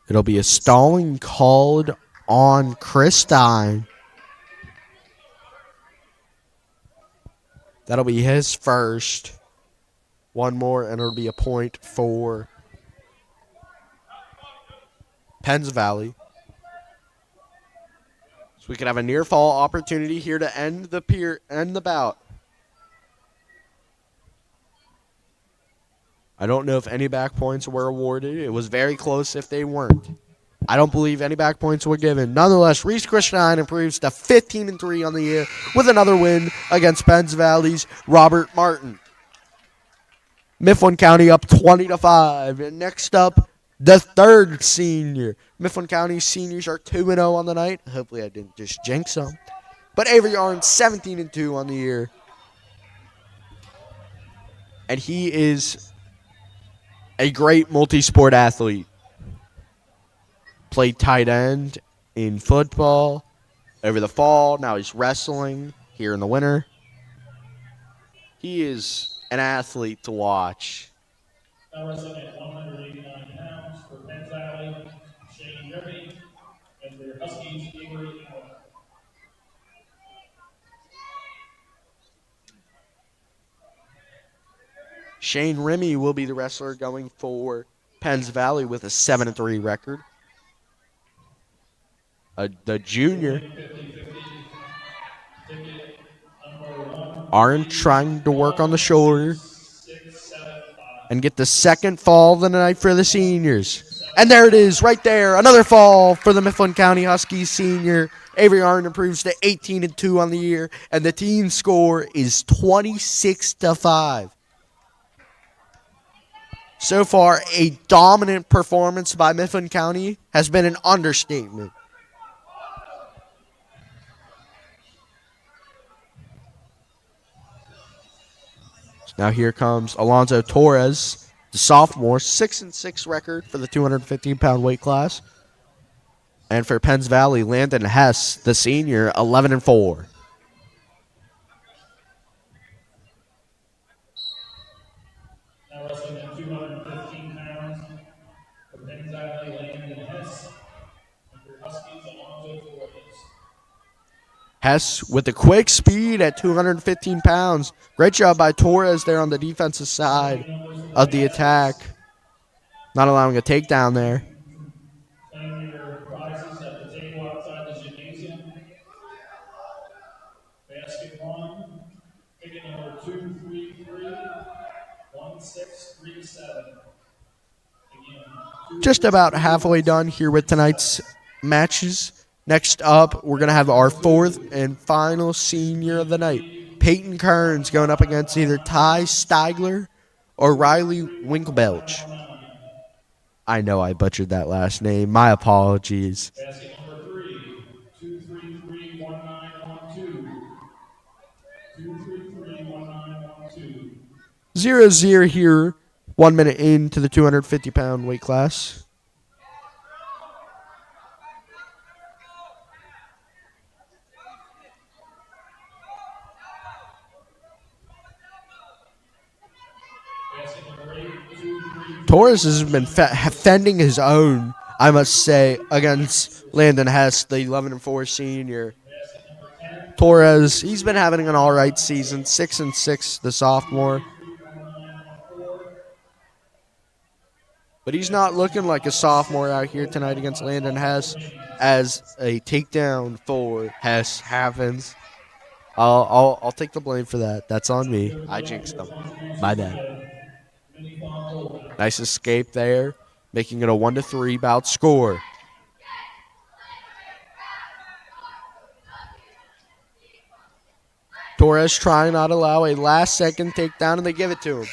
It'll be a stalling called on Christine. That'll be his first. One more, and it'll be a point for Penns Valley. So we could have a near fall opportunity here to end the bout. I don't know if any back points were awarded. It was very close if they weren't. I don't believe any back points were given. Nonetheless, Reese Christine improves to 15-3 on the year with another win against Penns Valley's Robert Martin. Mifflin County up 20-5. And next up, the third senior. Mifflin County seniors are 2-0 on the night. Hopefully I didn't just jinx them. But Avery Arns 17-2 on the year. And he is a great multi-sport athlete. Played tight end in football over the fall. Now he's wrestling here in the winter. He is an athlete to watch.
Now wrestling at 189 pounds for Penns Valley, Shane Remy, and their Huskies, Avery and
Shane Remy will be the wrestler going for Penns Valley with a 7-3 record. The junior aren't trying to work on the shoulder and get the second fall of the night for the seniors. And there it is, right there. Another fall for the Mifflin County Huskies senior. Avery Arn improves to 18-2 on the year, and the team score is 26-5. So far, a dominant performance by Mifflin County has been an understatement. Now here comes Alonzo Torres, the sophomore, 6-6 record for the 215-pound weight class. And for Penns Valley, Landon Hess, the senior, 11-4.
now wrestling at 215 pounds for Penns Valley, Landon Hess, and their Huskies, Alonzo Torres.
Hess with the quick speed at 215 pounds. Great job by Torres there on the defensive side of the attack. Not allowing a takedown there.
Claim your prizes at the table outside the gymnasium. Basket 1, ticket number 233, 16. 3-7. Again,
Just about halfway done here with tonight's matches. Next up, we're going to have our fourth and final senior of the night. Peyton Kearns going up against either Ty Steigler or Riley Winklebelch. I know I butchered that last name. My apologies.
basket number 3, 233-1912. 233-1912.
0-0 here. 1 minute into the 250-pound weight class.
Basket number 8, 233.
Torres has been fending his own, I must say, against Landon Hess, the 11-4 senior.
Basket number 10,
Torres, he's been having an all right season, 6-6, the sophomore.
233-1914.
But he's not looking like a sophomore out here tonight against Landon Hess, as a takedown for Hess happens. I'll take the blame for that. That's on me. I jinxed him. My bad. Nice escape there, making it a 1-3 bout score. Torres trying not to allow a last-second takedown, and they give it to him.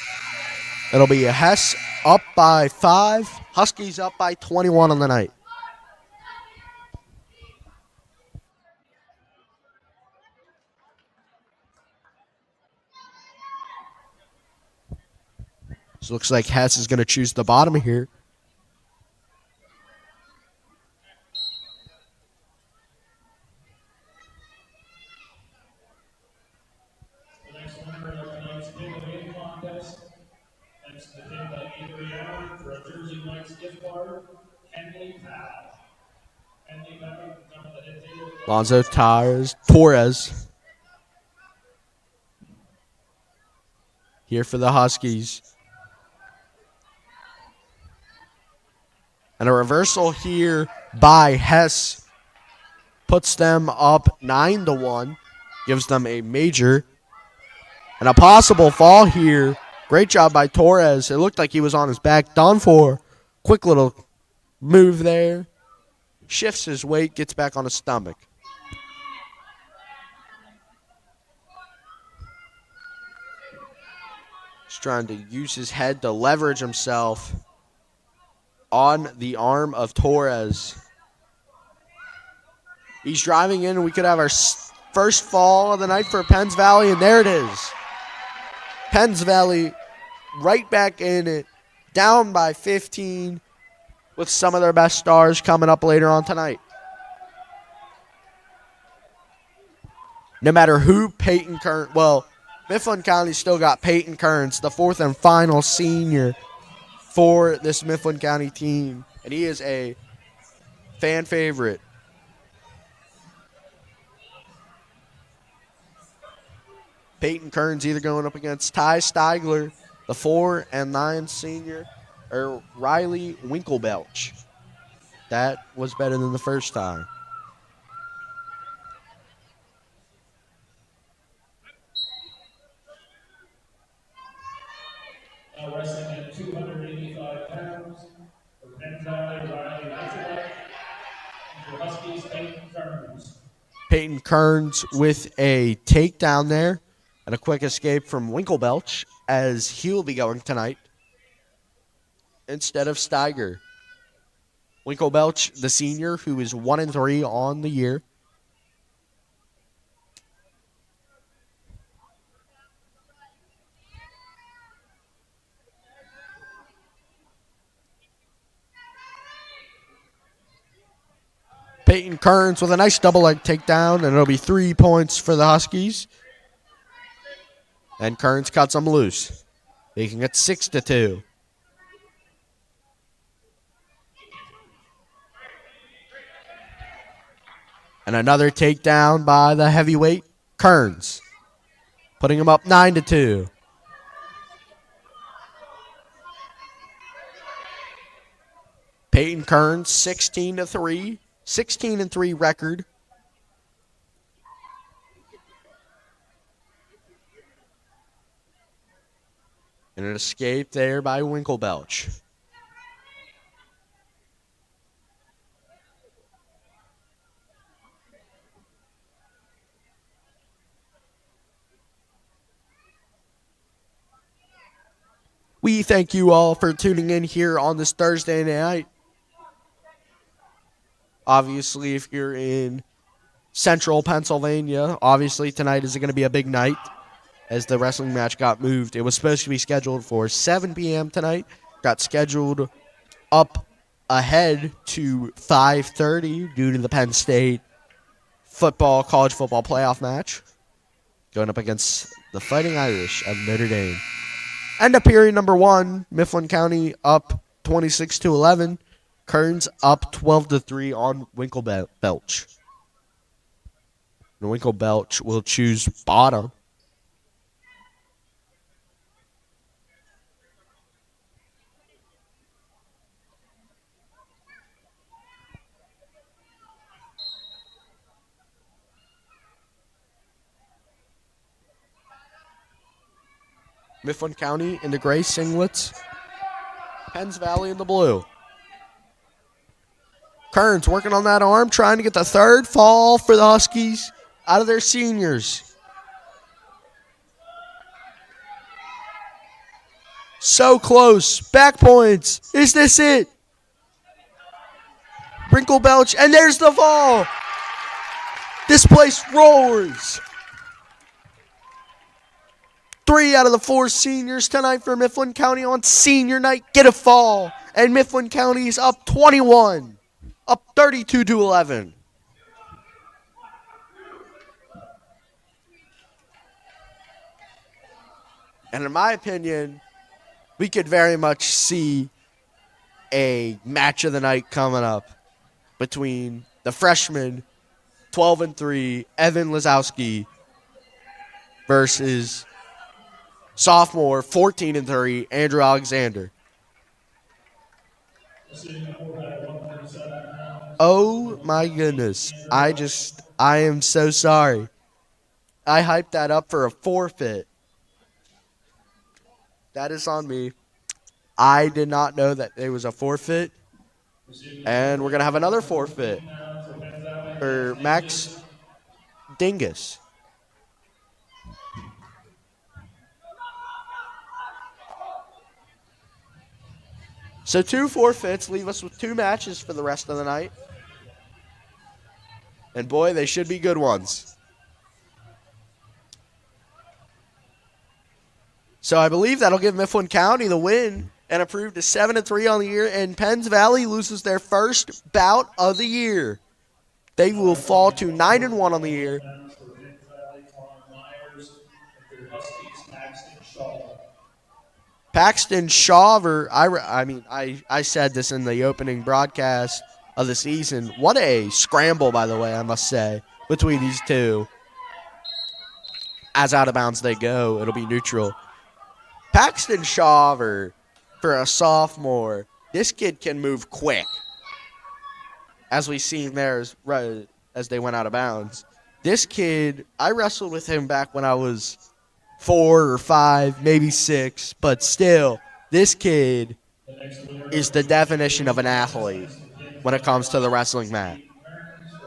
It'll be a Hess up by 5, Huskies up by 21 on the night. So looks like Hess is going to choose the bottom here.
The next winner of tonight's giveaway contest, thanks to him by Avery Allen for a Jersey Mike's gift card, Kenley Powell. Kenley Powell, come to the head table.
Lonzo Torres here for the Huskies. And a reversal here by Hess puts them up 9-1, gives them a major. And a possible fall here. Great job by Torres. It looked like he was on his back. Done for. Quick little move there. Shifts his weight, gets back on his stomach. He's trying to use his head to leverage himself on the arm of Torres. He's driving in, and we could have our first fall of the night for Penns Valley, and there it is. Penns Valley right back in it, down by 15, with some of their best stars coming up later on tonight. No matter who Peyton Kearns, well, Mifflin County still got Peyton Kearns, the fourth and final senior for this Mifflin County team, and he is a fan favorite. Peyton Kearns either going up against Ty Steigler, the 4 and 9 senior, or Riley Winklebelch. That was better than the first time.
Now wrestling at 285 pounds for Penns Valley, Riley Winklebelch, and for Huskies, Peyton Kearns.
Peyton Kearns with a takedown there and a quick escape from Winklebelch, as he will be going tonight instead of Steiger. Winklebelch, the senior, who is 1-3 on the year. Peyton Kearns with a nice double leg takedown, and it'll be 3 points for the Huskies. And Kearns cuts them loose, making it 6-2. And another takedown by the heavyweight, Kearns, putting him up 9-2. Peyton Kearns, 16-3. 16-3 record. And an escape there by Winklebelch. We thank you all for tuning in here on this Thursday night. Obviously, if you're in central Pennsylvania, obviously tonight is going to be a big night as the wrestling match got moved. It was supposed to be scheduled for 7 p.m. tonight. Got scheduled up ahead to 5:30 due to the Penn State college football playoff match going up against the Fighting Irish of Notre Dame. End of period number 1, Mifflin County up 26-11. Kearns up 12-3 on Winklebelch. And Winklebelch will choose bottom. Mifflin County in the gray singlets. Penns Valley in the blue. Kearns working on that arm, trying to get the third fall for the Huskies out of their seniors. So close. Back points. Is this it? Winklebelch, and there's the fall. This place roars. 3 out of the 4 seniors tonight for Mifflin County on senior night get a fall. And Mifflin County is up 21. Up 32-11. And in my opinion, we could very much see a match of the night coming up between the freshman 12-3 Evan Lazowski versus sophomore 14-3 Andrew Alexander. Oh my goodness. I am so sorry. I hyped that up for a forfeit. That is on me. I did not know that there was a forfeit. And we're going to have another forfeit for Max Dingus. So 2 forfeits leave us with 2 matches for the rest of the night. And boy, they should be good ones. So I believe that'll give Mifflin County the win and improve to 7-3 on the year. And Penns Valley loses their first bout of the year. They will fall to 9-1 on the year. Paxton Shaver, I said this in the opening broadcast of the season. What a scramble, by the way, I must say, between these two. As out of bounds they go, it'll be neutral. Paxton Shaver, for a sophomore, this kid can move quick. As we seen there as they went out of bounds. This kid, I wrestled with him back when I was 4 or 5, maybe 6, but still, this kid is the definition of an athlete when it comes to the wrestling mat.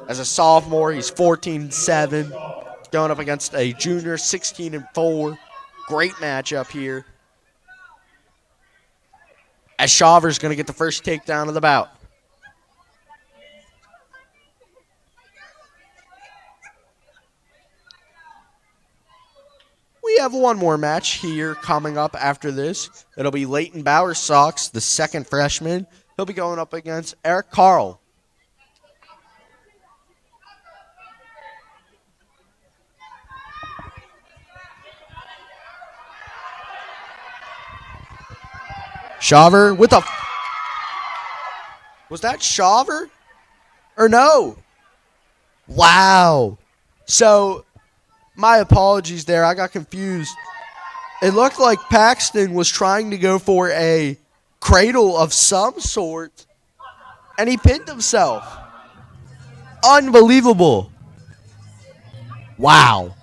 As a sophomore, he's 14-7, going up against a junior 16-4. Great matchup here. As Shaver's going to get the first takedown of the bout. We have one more match here coming up after this. It'll be Leighton Bowersox, the second freshman. He'll be going up against Eric Carl. Shaver with a... Was that Shaver? Or no? Wow. So... my apologies there. I got confused. It looked like Paxton was trying to go for a cradle of some sort, and he pinned himself. Unbelievable. Wow.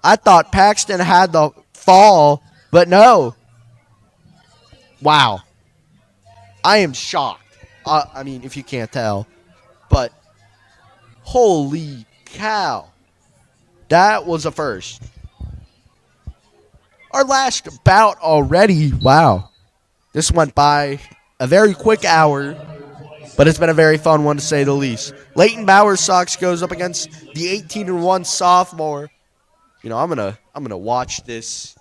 I thought Paxton had the fall, but no. Wow. I am shocked. I mean, if you can't tell. But holy cow. That was a first. Our last bout already. Wow. This went by a very quick hour, but it's been a very fun one to say the least. Leighton Bowers Sox goes up against the 18-1 sophomore. You know, I'm gonna watch this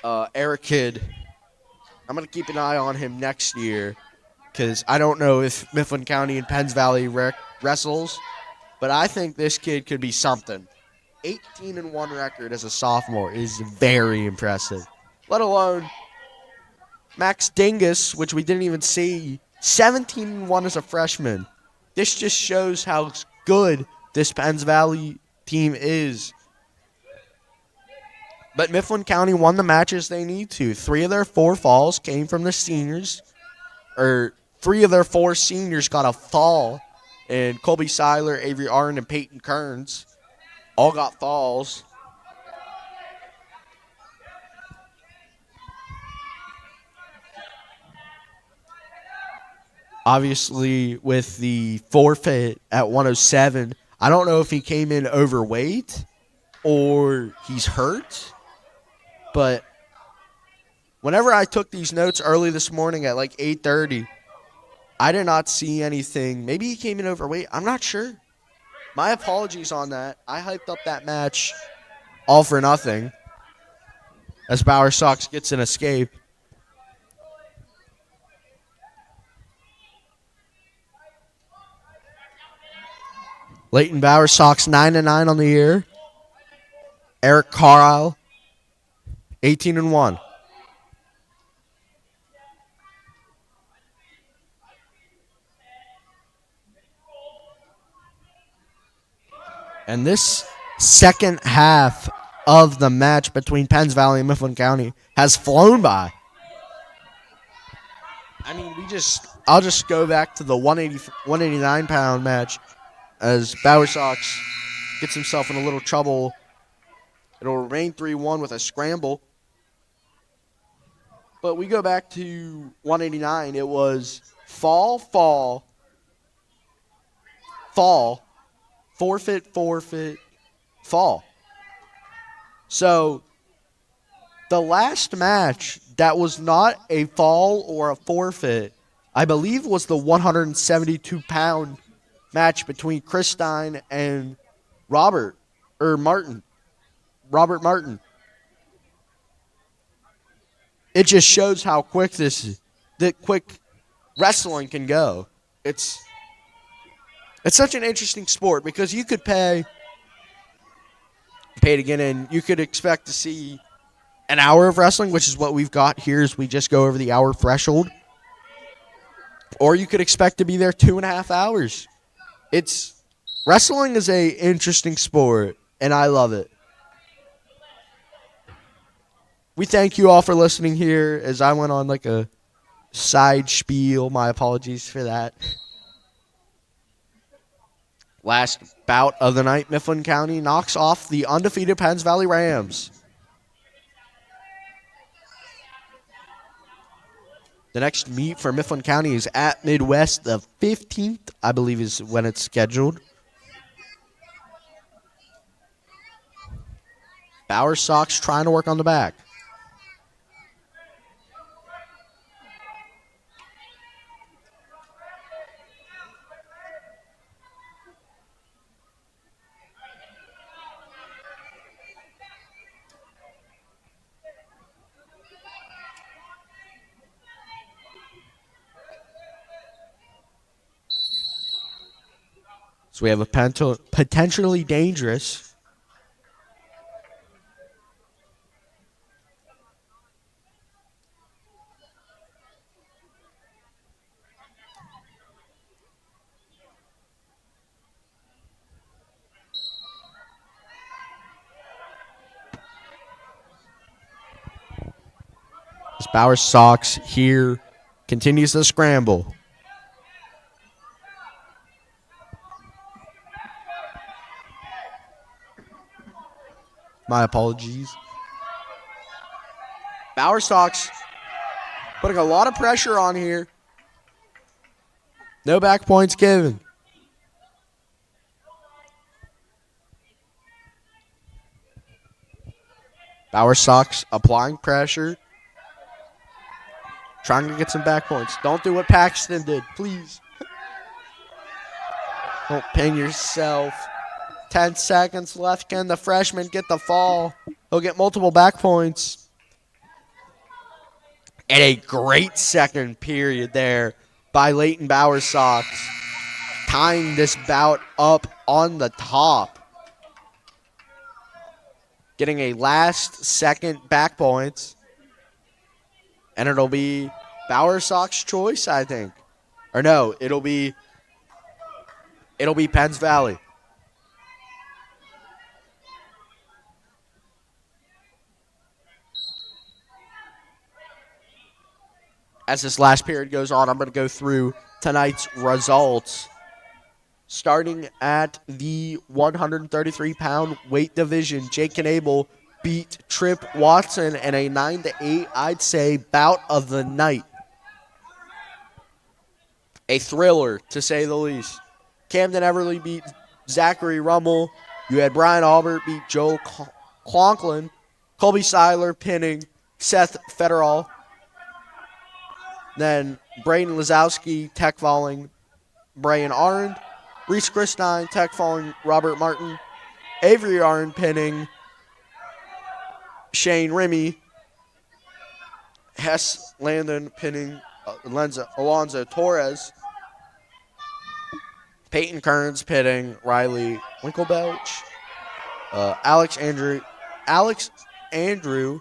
Eric kid. I'm gonna keep an eye on him next year because I don't know if Mifflin County and Penns Valley wrestles, but I think this kid could be something. 18-1 record as a sophomore is very impressive. Let alone Max Dingus, which we didn't even see, 17-1 as a freshman. This just shows how good this Penns Valley team is. But Mifflin County won the matches they need to. 3 of their 4 falls came from the seniors. Or 3 of their 4 seniors got a fall. And Colby Seiler, Avery Arden, and Peyton Kearns all got falls. Obviously, with the forfeit at 107, I don't know if he came in overweight or he's hurt. But whenever I took these notes early this morning at like 8:30, I did not see anything. Maybe he came in overweight. I'm not sure. My apologies on that. I hyped up that match all for nothing as Bauer Sox gets an escape. Leighton Bauer Sox 9-9 on the year. Eric Carlisle 18-1. And this second half of the match between Penns Valley and Mifflin County has flown by. I mean, I'll just go back to the 189-pound match as Bauer Sox gets himself in a little trouble. It'll remain 3-1 with a scramble. But we go back to 189. It was fall, forfeit, fall. So the last match that was not a fall or a forfeit, I believe, was the 172-pound match between Chris Stein and Robert Martin. It just shows how quick quick wrestling can go. It's such an interesting sport because you could pay it again, and you could expect to see an hour of wrestling, which is what we've got here as we just go over the hour threshold. Or you could expect to be there 2.5 hours. Wrestling is a interesting sport, and I love it. We thank you all for listening here as I went on like a side spiel. My apologies for that. Last bout of the night, Mifflin County knocks off the undefeated Penns Valley Rams. The next meet for Mifflin County is at Midwest the 15th, I believe is when it's scheduled. Bauer Sox trying to work on the back. So we have a potentially dangerous Bauer Sox here continues the scramble. My apologies. Bauer Sox putting a lot of pressure on here. No back points given. Bauer Sox applying pressure. Trying to get some back points. Don't do what Paxton did, please. Don't pin yourself. 10 seconds left. Can the freshman get the fall? He'll get multiple back points. And a great second period there by Leighton Bauer Sox. Tying this bout up on the top. Getting a last second back points. And it'll be Bauer Sox choice, I think. Or no, it'll be Penns Valley. As this last period goes on, I'm going to go through tonight's results. Starting at the 133-pound weight division, Jake Knable beat Trip Watson in a 9-8, I'd say, bout of the night. A thriller, to say the least. Camden Everly beat Zachary Rummel. You had Brian Albert beat Joe Conklin. Colby Seiler pinning Seth Federal. Then Braden Lazowski tech falling Brian Arndt. Reese Christine tech falling Robert Martin. Avery Arndt pinning Shane Remy. Hess Landon pinning Alonzo Torres. Peyton Kearns pinning Riley Winklebelch. Alex Andrew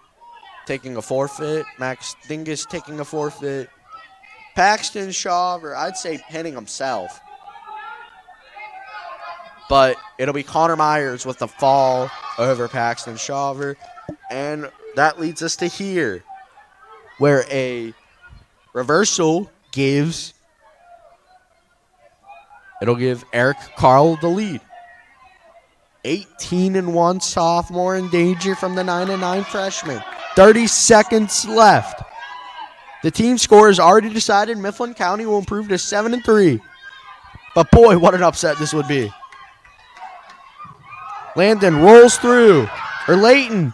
taking a forfeit. Max Dingus taking a forfeit. Paxton Shaver, I'd say pinning himself. But it'll be Connor Myers with the fall over Paxton Shaver. And that leads us to here, where a reversal it'll give Eric Carl the lead. 18-1 sophomore in danger from the 9-9 freshman. 30 seconds left. The team score is already decided. Mifflin County will improve to 7-3. But boy, what an upset this would be. Landon rolls through. Or Leighton.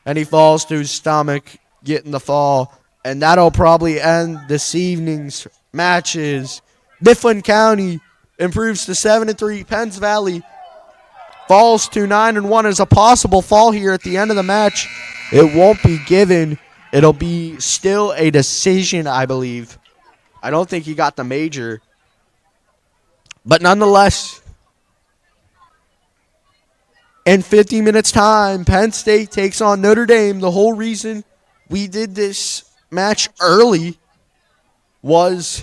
And he falls to his stomach, getting the fall. And that'll probably end this evening's matches. Mifflin County improves to 7-3. Penns Valley falls to 9-1 as a possible fall here at the end of the match. It won't be given. It'll be still a decision, I believe. I don't think he got the major. But nonetheless, in 50 minutes time, Penn State takes on Notre Dame. The whole reason we did this match early was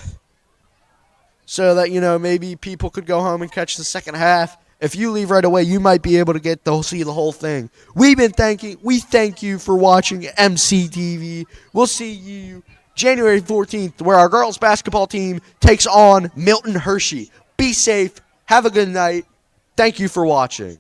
so that, maybe people could go home and catch the second half. If you leave right away, you might be able to see the whole thing. We thank you for watching MCTV. We'll see you January 14th, where our girls basketball team takes on Milton Hershey. Be safe. Have a good night. Thank you for watching.